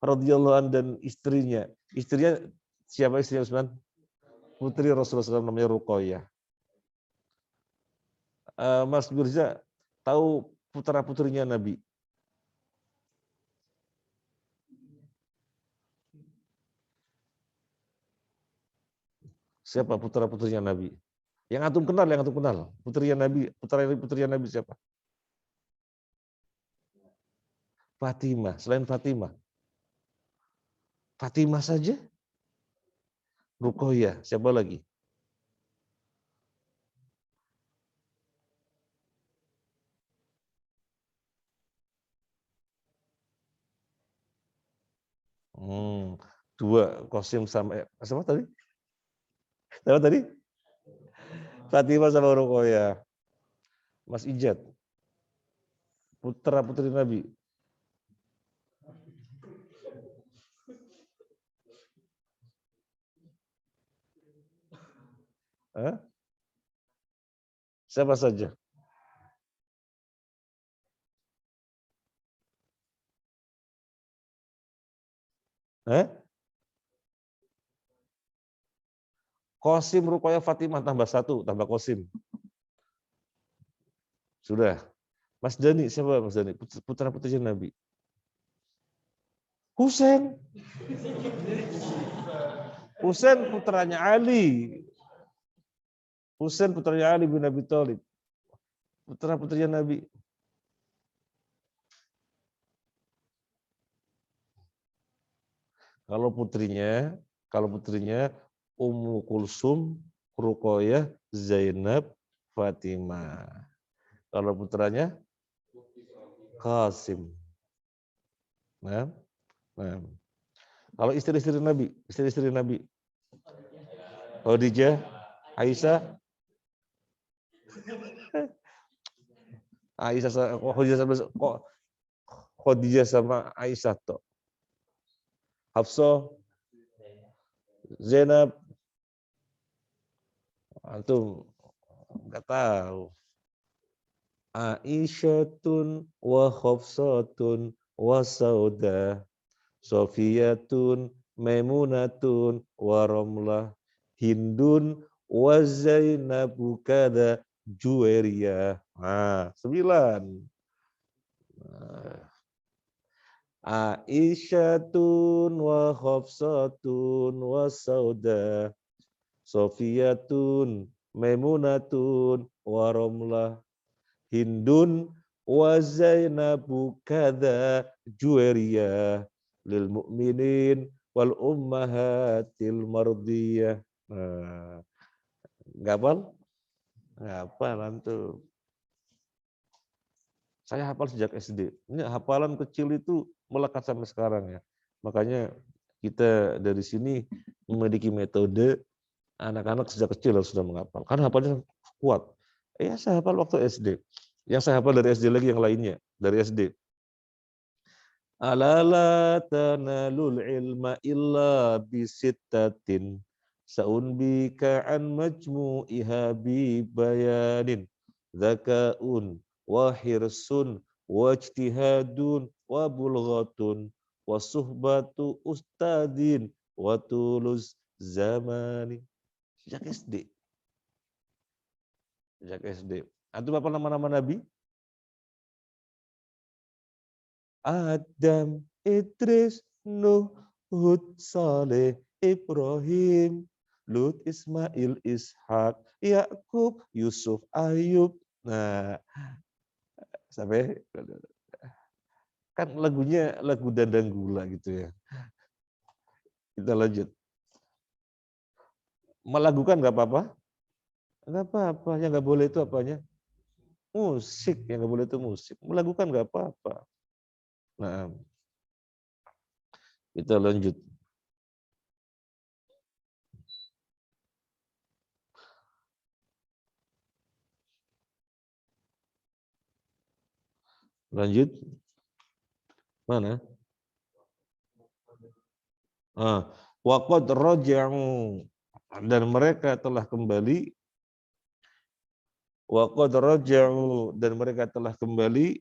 radhiyallahu anhu dan istrinya. Istrinya siapa istrinya Utsman? Putri Rasulullah SAW namanya Ruqayyah. Mas Mirza tahu putra-putrinya Nabi? Siapa putra-putrinya Nabi? Yang antum kenal, putrinya Nabi, putrinya Nabi siapa? Fatimah. Selain Fatimah saja? Ruqayyah, siapa lagi? Dua, Qasim sama siapa tadi? Siapa tadi? Fatimah sama Ruqayyah. Mas Ijat, putra putri Nabi. Siapa saja? Qasim, Ruqayyah, Fatimah tambah 1, tambah Qasim. Sudah. Mas Dani, siapa Mas Dani? Putra putri Nabi. Husain. Husain putranya Ali. Husain putranya Ali bin Abi Thalib. Putra putrinya Nabi. Kalau putrinya Ummu Kulsum, Ruqayyah, Zainab, Fatimah. Kalau putranya Qasim. Nah. Kalau istri-istri Nabi, Khadijah, Aisyah, Khadijah sama Aisyah toh. Hafsah, Zainab, antum nggak tahu. Aisyatun wa Hafsatun wa Saudah, Sofiyatun, Maimunatun, wa Ramlah, Hindun, wa Zainabu kada Juwairiyah. 9. Aisyatun wa Hafsatun wa Saudah, Sofiyatun, Maimunatun, wa Ramlah, Hindun, wa Zainabu kada Juwairiyah, lil mu'minin wal ummahatil mardiyah. Ngapal? Ngapal antum. Saya hafal sejak SD. Ini hafalan kecil itu melekat sampai sekarang ya. Makanya kita dari sini memiliki metode anak-anak sejak kecil harus sudah menghafal. Karena hafalnya kuat. Saya hafal waktu SD. Yang saya hafal dari SD lagi yang lainnya. Dari SD. Ala la tanalul ilma illa bisittatin. Sa'unbika an majmu'iha bi bayanin. Zaka'un wa hirsun wajtihadun wa bulghatun wa suhbatu ustadin wa tulus zamani. Sejak SD. Sejak SD. Antum apa nama-nama Nabi? Adam, Idris, Nuh, Hud, Saleh, Ibrahim, Lut, Ismail, Ishak, Yakub, Yusuf, Ayub. Nah, sampai kan lagunya lagu Dandang Gula gitu ya. Kita lanjut. Melakukan nggak apa-apa? Nggak apa-apa. Yang nggak boleh itu apanya? Musik. Yang nggak boleh itu musik. Melakukan nggak apa-apa. Nah, kita lanjut. Lanjut. Mana? Waqad raja'u, dan mereka telah kembali, waqad raja'u, dan mereka telah kembali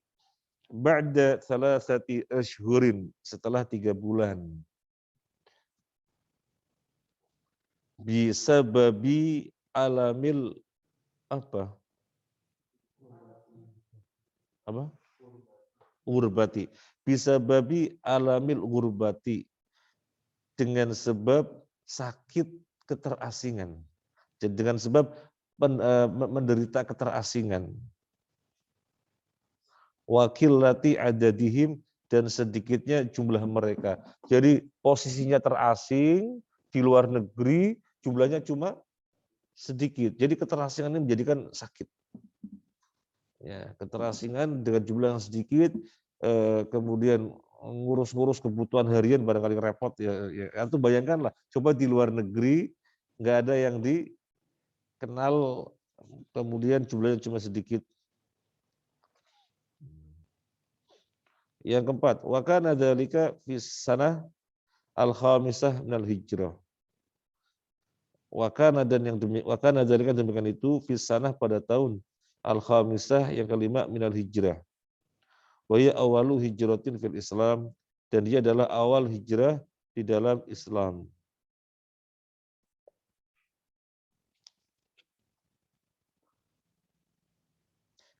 ba'da salasati ashhurin, setelah 3 bulan. Bisababi alamil apa? Apa? Urbati. Bisababi alamil urbati, dengan sebab sakit keterasingan. Jadi dengan sebab menderita keterasingan. Wakillati adadihim, dan sedikitnya jumlah mereka. Jadi posisinya terasing di luar negeri, jumlahnya cuma sedikit. Jadi keterasingan ini menjadikan sakit. Ya, keterasingan dengan jumlah yang sedikit, kemudian ngurus-ngurus kebutuhan harian barangkali repot ya. Itu bayangkanlah, coba di luar negeri nggak ada yang dikenal, kemudian jumlahnya cuma sedikit. Yang keempat, wa kana dzalika fi sanah al-khamisah minal hijrah. Wa kana, dan yang dzalika, demikian itu fi sanah pada tahun al-khamisah yang kelima minal hijrah. Wa hiya awalu hijratin fil Islam, dan dia adalah awal hijrah di dalam Islam.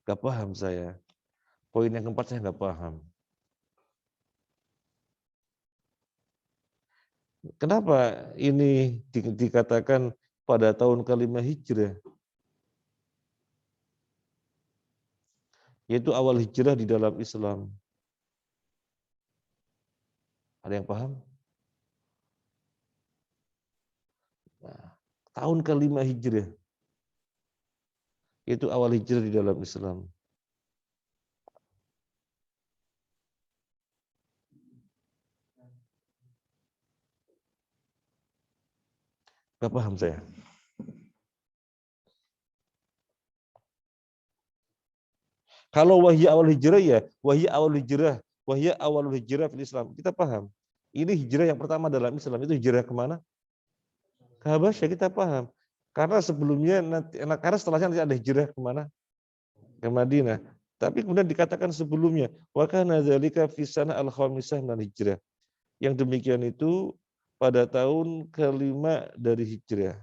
Gak paham saya. Poin yang keempat saya gak paham. Kenapa ini dikatakan pada tahun kelima hijrah? Yaitu awal hijrah di dalam Islam. Ada yang paham? Nah, tahun kelima hijrah. Itu awal hijrah di dalam Islam. Gak paham saya. Kalau wahya awal hijrah ya, wahya awal hijrah fil Islam. Kita paham. Ini hijrah yang pertama dalam Islam. Itu hijrah kemana? Ke Habasyah, kita paham. Karena sebelumnya karena setelahnya nanti ada hijrah kemana? Ke Madinah. Tapi kemudian dikatakan sebelumnya, wa kana dzalika fi sanah al-khamisah minal hijrah. Yang demikian itu pada tahun kelima dari hijrah.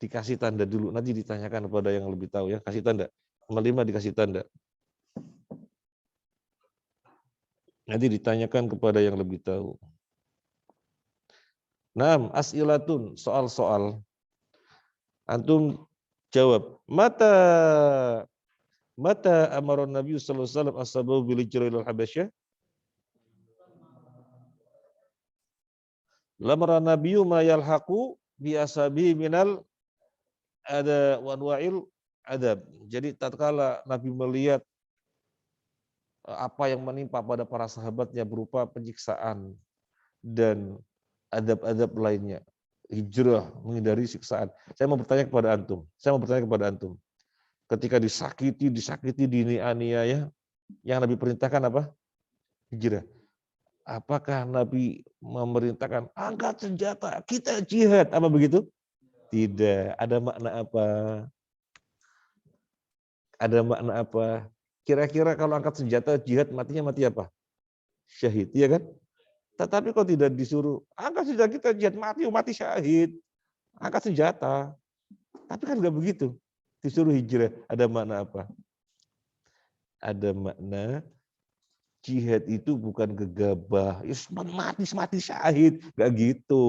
Dikasih tanda dulu, nanti ditanyakan kepada yang lebih tahu ya, kasih tanda. Nomor 5 dikasih tanda. Nanti ditanyakan kepada yang lebih tahu. Naam, as'ilatun, soal-soal. Antum jawab. Mata amara Nabi sallallahu alaihi wasallam ashabahu bil hijrah ila al-Habasyah? Lamara nabiyyu ma yalhaqu bi ashabi minal ada wanwa'il adab. Jadi tatkala Nabi melihat apa yang menimpa pada para sahabatnya berupa penyiksaan dan adab-adab lainnya, hijrah, menghindari siksaan. Saya mau bertanya kepada antum. Ketika disakiti, dianiaya, yang Nabi perintahkan apa? Hijrah. Apakah Nabi memerintahkan angkat senjata, kita jihad, apa begitu? Tidak. Ada makna apa? Ada makna apa? Kira-kira kalau angkat senjata jihad matinya mati apa? Syahid, iya kan? Tetapi kok tidak disuruh angkat senjata kita jihad mati syahid. Angkat senjata. Tapi kan nggak begitu. Disuruh hijrah. Ada makna apa? Ada makna jihad itu bukan gegabah. Ya, mati syahid. Nggak gitu.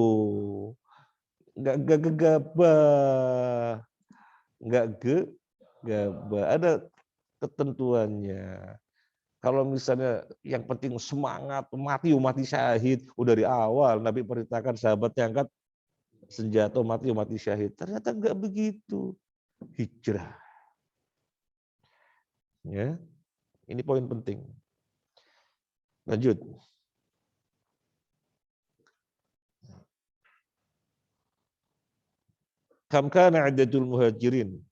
Nggak gegabah. Nggak gegabah. Ada ketentuannya. Kalau misalnya yang penting semangat, mati syahid. Udah dari awal Nabi perintahkan sahabatnya angkat senjata mati syahid. Ternyata nggak begitu. Hijrah. Ya, ini poin penting. Lanjut. Kam kana adadul muhajirin?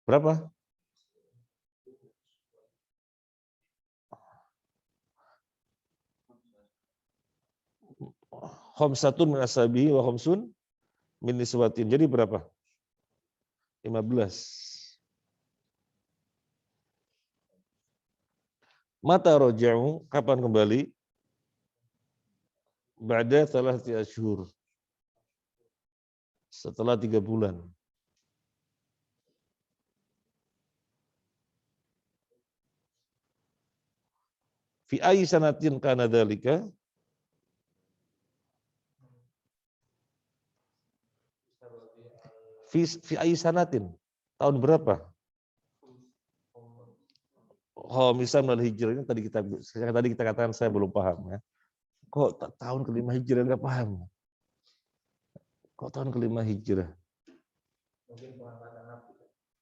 Berapa? Khamsatun min ashabihi wa khamsun min niswatin. Jadi berapa? 15. Mata roja'u, kapan kembali? Ba'da thalathati asyhur. Setelah 3 bulan. Fi ayyi sanatin kana dzalika? Fi ayyi sanatin? Tahun berapa? Misal minal hijrah ini tadi kita katakan saya belum paham ya. Kok tahun kelima hijrah enggak paham? Kok tahun kelima hijrah?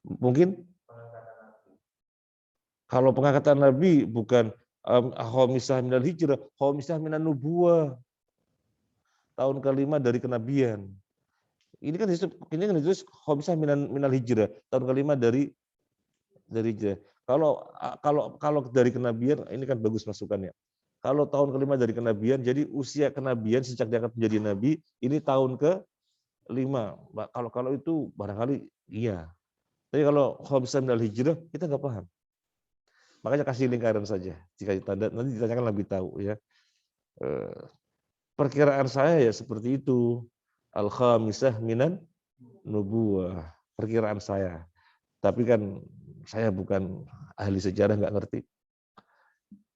Mungkin kalau pengangkatan Nabi bukan khamisah minal hijrah, khamisah minan nubuwah. Tahun kelima dari kenabian. Ini kan ditulis khamisah minal hijrah, tahun kelima dari hijrah. Kalau dari kenabian ini kan bagus masukannya. Kalau tahun kelima dari kenabian, jadi usia kenabian sejak diangkat menjadi nabi ini tahun ke-5. Kalau itu barangkali iya. Tapi kalau khamisah minal hijrah kita nggak paham. Makanya kasih lingkaran saja. Jika tanda nanti ditanyakan lebih tahu ya. Perkiraan saya ya seperti itu. Al-khamisah minan nubuwah. Perkiraan saya. Tapi kan saya bukan ahli sejarah, nggak ngerti.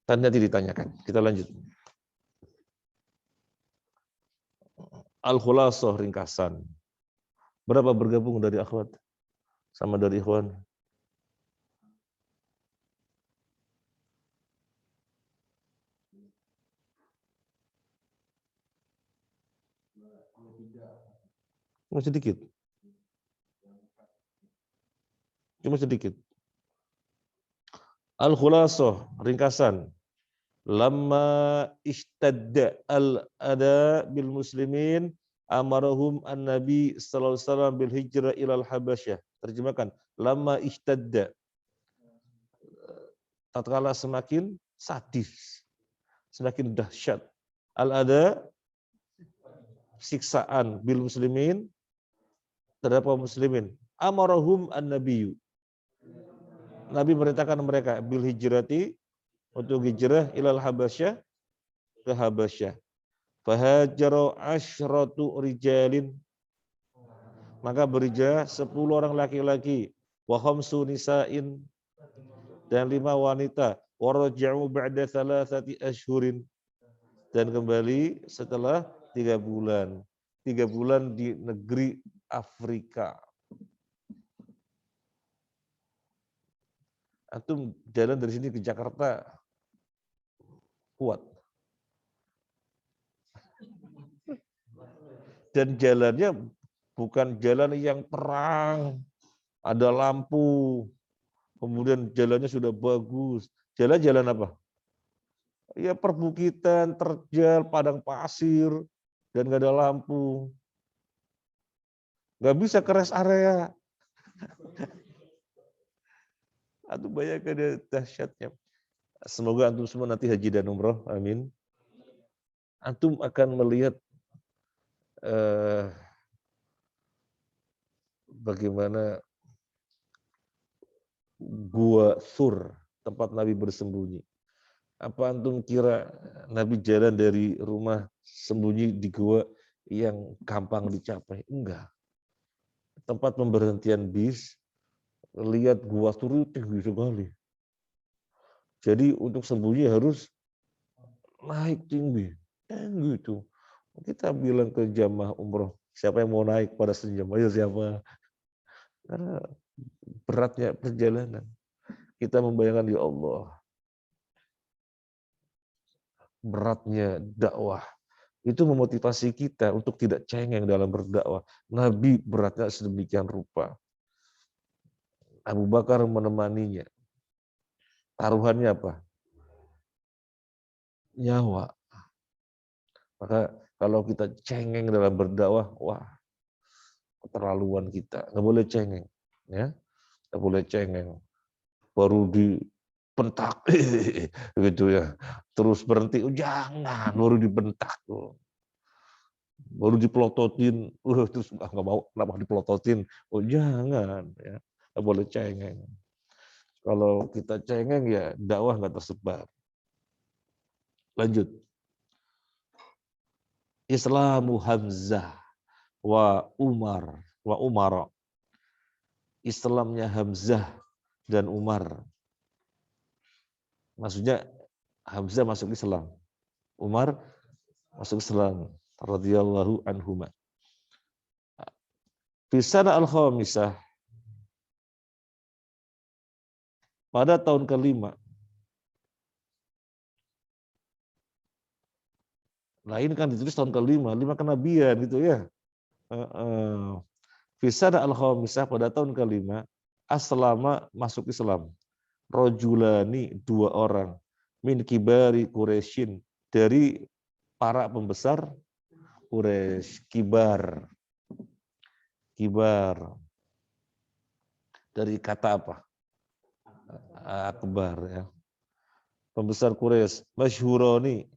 Nanti ditanyakan. Kita lanjut. Al-khulasah ringkasan. Berapa bergabung dari akhwat? Sama dari ikhwan? Cuma sedikit. Cuma sedikit. Al-khulasah ringkasan. Lamma ishtadda al-ada bil muslimin amarahum an-nabi sallallahu alaihi wasallam bil hijrah ilal habasyah. Terjemahkan. Lamma ishtadda. Tatkala semakin sadis, semakin dahsyat. Al-ada siksaan bil muslimin terhadap kaum muslimin. Amarahum an-nabiyyu. Nabi merintahkan mereka bil hijrati untuk hijrah ilal habasyah ke Habasyah. Fahajaru asyratu rijalin, maka berhijrah 10 orang laki-laki, wa khamsu nisa'in, dan 5 wanita, waraja'u ba'da thalathati ashhurin, dan kembali setelah 3 bulan. 3 bulan di negeri Afrika. Antum jalan dari sini ke Jakarta kuat. Dan jalannya bukan jalan yang terang, ada lampu, kemudian jalannya sudah bagus. Jalan-jalan apa? Ya perbukitan, terjal, padang pasir, dan nggak ada lampu. Nggak bisa ke rest area. Aduh bayangkan ya dahsyatnya. Semoga antum semua nanti haji dan umroh, amin. Antum akan melihat bagaimana gua Sur, tempat Nabi bersembunyi. Apa antum kira Nabi jalan dari rumah sembunyi di gua yang gampang dicapai? Enggak. Tempat pemberhentian bis, lihat gua Sur itu tinggi sekali. Jadi untuk sembunyi harus naik tinggi. Gitu. Kita bilang ke jamaah umroh, siapa yang mau naik pada sejam? Ayo siapa? Karena beratnya perjalanan. Kita membayangkan, ya Allah, beratnya dakwah. Itu memotivasi kita untuk tidak cengeng dalam berdakwah. Nabi beratnya sedemikian rupa. Abu Bakar menemaninya. Taruhannya apa? Nyawa. Maka kalau kita cengeng dalam berdakwah, wah, keterlaluan kita. Nggak boleh cengeng. Ya, nggak boleh cengeng. Baru dibentak, gitu ya. Terus berhenti, oh, jangan, baru dibentak tuh. Baru dipelototin, terus nggak mau, kenapa dipelototin? Oh jangan, ya, nggak boleh cengeng. Kalau kita cengeng ya dakwah nggak tersebar. Lanjut. Islamu Hamzah wa Umar. Islamnya Hamzah dan Umar. Maksudnya Hamzah masuk Islam, Umar masuk Islam radhiyallahu anhuma. Fi sana al-khamisah, pada tahun kelima. Nah ini kan ditulis tahun kelima, 5 kenabian gitu ya. Fi sana al-khamisah, pada tahun kelima, aslama masuk Islam. Rojulani, 2 orang, min kibari Quraisyin, dari para pembesar Quraisy. Kibar dari kata apa? Akbar, ya. Pembesar Quraisy. Masyhuroni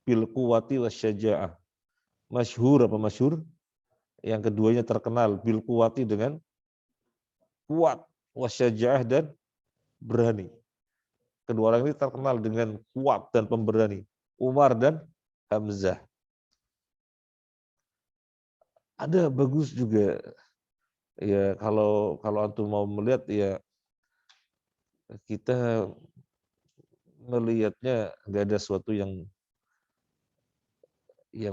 bil quwwati wasyaja'ah. Masyhur apa masyhur? Yang keduanya terkenal bil quwwati dengan kuat, wasyaja'ah dan berani. Kedua orang ini terkenal dengan kuat dan pemberani. Umar dan Hamzah. Ada bagus juga ya, kalau antum mau melihat ya, kita melihatnya nggak ada sesuatu yang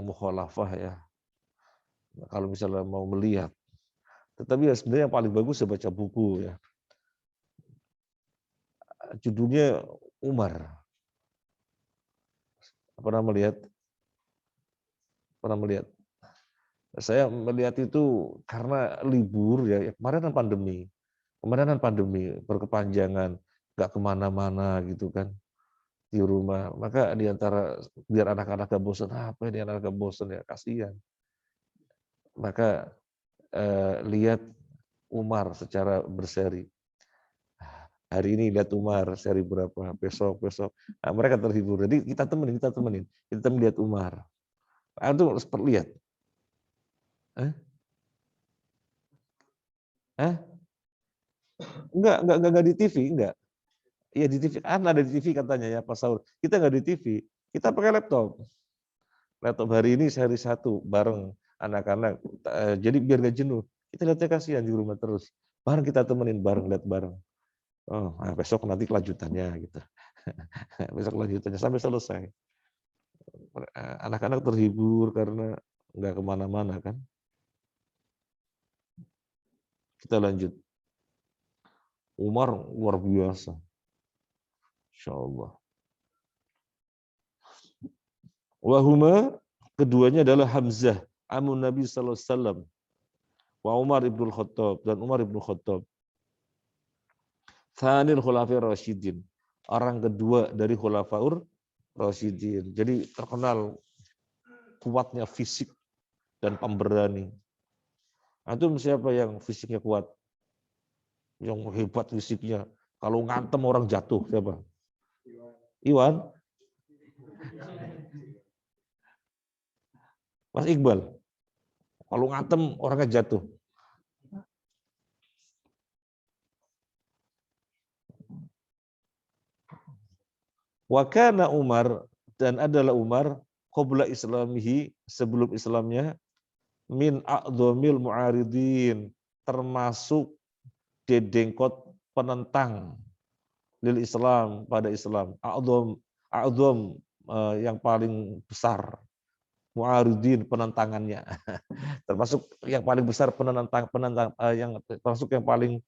mukhalafah ya. Kalau misalnya mau melihat, tetapi ya sebenarnya yang paling bagus ya baca buku ya. Judulnya Umar. Pernah melihat? Pernah melihat? Saya melihat itu karena libur ya. Kemarin kan pandemi. Berkepanjangan, nggak kemana-mana gitu kan, di rumah. Maka di antara biar anak-anak gak bosan, apa ini anak gak bosan ya, kasihan. Maka lihat Umar secara berseri. Hari ini lihat Umar seri berapa, besok. Nah, mereka terhibur. Jadi kita temenin. Kita melihat Umar. Itu harus lihat. Enggak di TV, enggak. Iya di TV, kan ada di TV katanya ya Pak Saur. Kita nggak di TV, kita pakai laptop. Laptop hari ini seri 1 bareng anak-anak. Jadi biar nggak jenuh. Kita lihatnya kasihan di rumah terus. Bareng kita temenin, lihat bareng. Oh, nah besok nanti kelanjutannya gitu. Besok kelanjutannya sampai selesai. Anak-anak terhibur karena nggak kemana-mana kan. Kita lanjut. Umar luar biasa. Insya Allah. Wahuma, keduanya adalah Hamzah, amun Nabi sallallahu alaihi wasallam, wa Umar ibn Khattab, dan Umar ibn Khattab. Tsanil khulafir rasyidin, orang kedua dari khulafaur rasyidin. Jadi terkenal kuatnya fisik dan pemberani. Antum siapa yang fisiknya kuat? Yang hebat fisiknya. Kalau ngantem orang jatuh siapa? Iwan? Mas Iqbal? Kalau ngantem orangnya jatuh. Wa kana Umar, dan adalah Umar qabla islamihi, sebelum Islamnya, min a'dhamil mu'aridin, termasuk dedengkot penentang lil Islam, pada Islam. A'dham yang paling besar, mu'aridin penentangannya. Termasuk yang paling besar penentang yang termasuk yang paling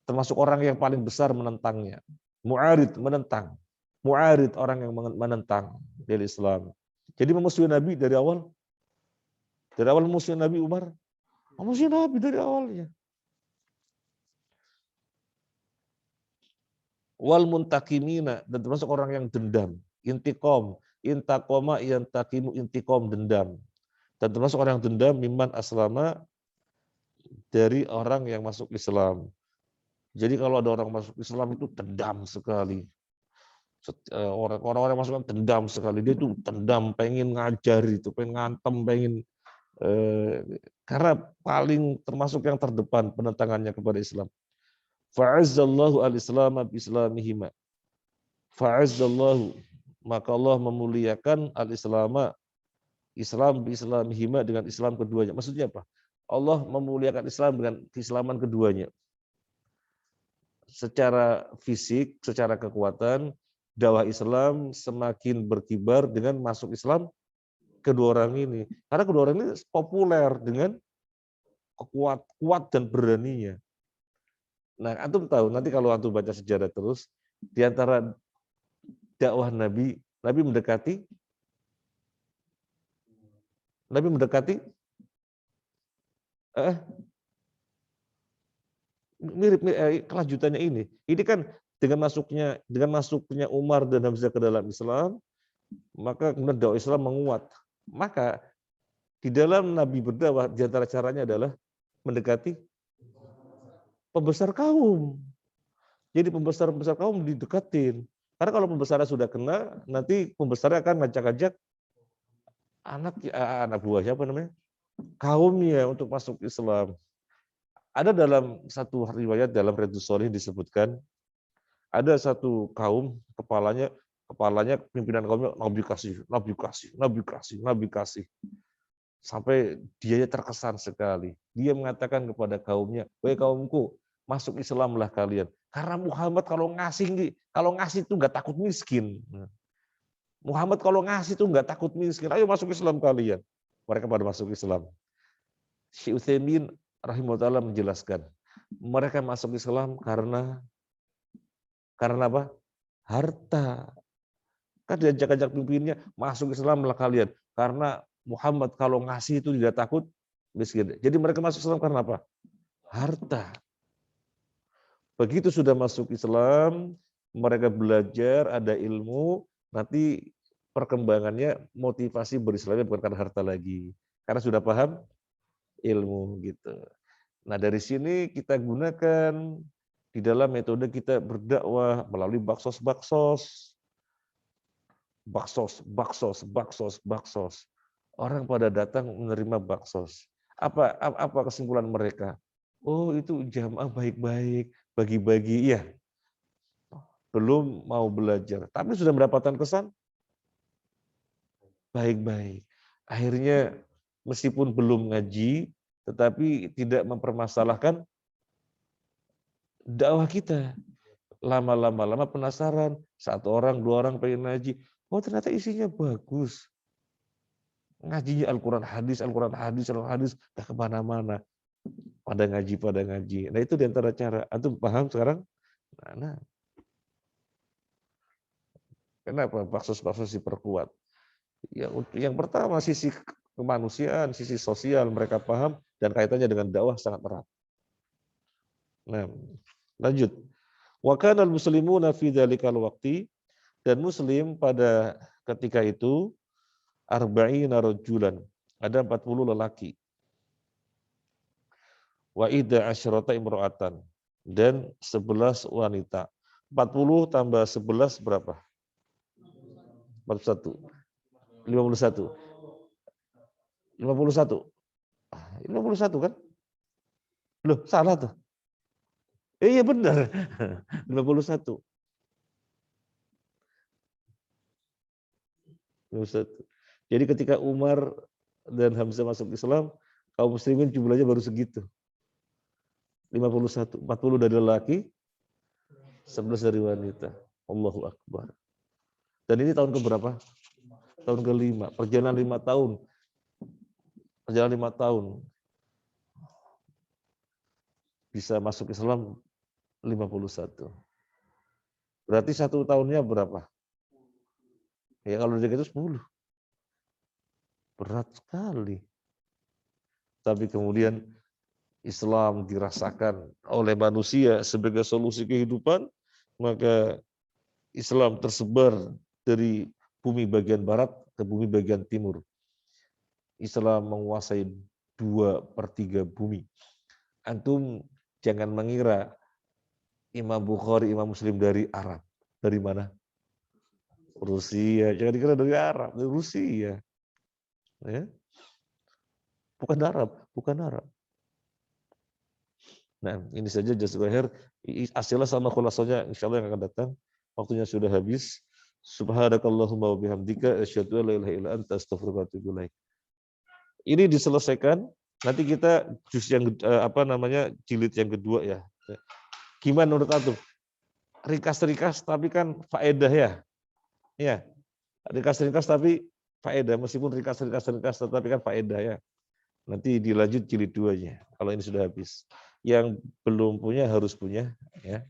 termasuk orang yang paling besar menentangnya. Mu'arid, menentang. Mu'arid, orang yang menentang dari Islam. Jadi memusuhi Nabi dari awal. Dari awal memusuhi Nabi Umar. Memusuhi Nabi dari awalnya. Wal muntakimina, dan termasuk orang yang dendam. Intikom, intakoma, yantakimu, intikom, dendam. Dan termasuk orang yang dendam, miman aslama, dari orang yang masuk Islam. Jadi kalau ada orang masuk Islam itu dendam sekali. Orang-orang masuk dendam sekali, dia itu dendam, pengen ngajar itu, pengen ngantem, pengen karena paling termasuk yang terdepan penentangannya kepada Islam. Fa'azzallahu al-Islam bi-islamihima. Fa'azzallahu, maka Allah memuliakan al-Islam, Islam bi-islamihima, dengan Islam keduanya. Maksudnya apa? Allah memuliakan Islam dengan keislaman keduanya. Secara fisik, secara kekuatan, dakwah Islam semakin berkibar dengan masuk Islam kedua orang ini. Karena kedua orang ini populer dengan kuat dan beraninya. Nah, antum tahu, nanti kalau antum baca sejarah terus, di antara dakwah Nabi mendekati mirip kelanjutannya ini. Ini kan dengan masuknya Umar dan Hamzah ke dalam Islam, maka kemudian dakwah Islam menguat. Maka di dalam Nabi berdakwah, di antara caranya adalah mendekati pembesar kaum. Jadi pembesar kaum didekatin. Karena kalau pembesarnya sudah kena, nanti pembesarnya akan ngajak-ngajak anak buahnya, apa namanya, kaumnya untuk masuk Islam. Ada dalam satu riwayat dalam Riyadhus Shalihin disebutkan, ada satu kaum, kepalanya pimpinan kaumnya, Nabi kasih. Sampai dia terkesan sekali. Dia mengatakan kepada kaumnya, "Wahai kaumku, masuk Islamlah kalian. Karena Muhammad kalau ngasih itu nggak takut miskin. Muhammad kalau ngasih itu nggak takut miskin. Ayo masuk Islam kalian." Mereka pada masuk Islam. Syekh Utsaimin rahimahullah menjelaskan, mereka masuk Islam karena apa? Harta. Kan diajak-ajak pimpinnya, masuk Islamlah kalian. Karena Muhammad kalau ngasih itu tidak takut miskin. Jadi mereka masuk Islam karena apa? Harta. Begitu sudah masuk Islam, mereka belajar, ada ilmu, nanti perkembangannya motivasi berislamnya bukan karena harta lagi. Karena sudah paham ilmu gitu. Nah, dari sini kita gunakan di dalam metode kita berdakwah melalui baksos. Orang pada datang menerima baksos. Apa kesimpulan mereka? Oh, itu jamaah baik-baik, bagi-bagi. Iya, belum mau belajar, tapi sudah mendapatkan kesan baik-baik. Akhirnya meskipun belum ngaji, tetapi tidak mempermasalahkan dakwah kita. Lama penasaran, satu orang, dua orang pengen ngaji. Oh, ternyata isinya bagus. Ngajinya Al-Quran hadis, dah kemana-mana. Pada ngaji. Nah, itu diantara cara. Antum paham sekarang? Nah, kenapa baksos diperkuat? Yang pertama, sisi kemanusiaan, sisi sosial mereka paham, dan kaitannya dengan dakwah sangat erat. Nah, lanjut. Wa kana al-muslimuna fi dzalikal waqti, dan muslim pada ketika itu arba'ina rajulan, ada 40 lelaki. Wa idza asyrata imra'atan, dan 11 wanita. 40 tambah 11 berapa? 41. 51. 51 kan? Loh, salah tuh. Iya benar. 51. 51. Jadi ketika Umar dan Hamzah masuk Islam, kaum muslimin jumlahnya baru segitu. 51. 40 dari lelaki, 11 dari wanita. Allahu Akbar. Dan ini tahun keberapa? Tahun ke-5. Perjalanan 5 tahun. Perjalanan 5 tahun. Bisa masuk Islam 51. Berarti 1 tahunnya berapa? Ya kalau dari itu 10. Berat sekali. Tapi kemudian Islam dirasakan oleh manusia sebagai solusi kehidupan, maka Islam tersebar dari bumi bagian barat ke bumi bagian timur. Islam menguasai 2/3 bumi. Antum jangan mengira Imam Bukhari, Imam Muslim dari Arab. Dari mana? Rusia. Jangan dikira dari Arab, dari Rusia. Ya. Bukan Arab, bukan Arab. Nah, ini saja jazakallahu khair. Asilah sama khulasonya insyaallah yang akan datang. Waktunya sudah habis. Subhanakallahumma wa bihamdika asyhadu an la ilaha illa anta astaghfiruka wa atubu ilaik. Ini diselesaikan, nanti kita juz yang jilid yang kedua ya. Gimana menurut antum? Ringkas-ringkas tapi kan faedah ya. Ya. Ringkas-ringkas tapi faedah, meskipun ringkas-ringkas tetapi kan faedah ya. Nanti dilanjut jilid 2-nya kalau ini sudah habis. Yang belum punya harus punya ya.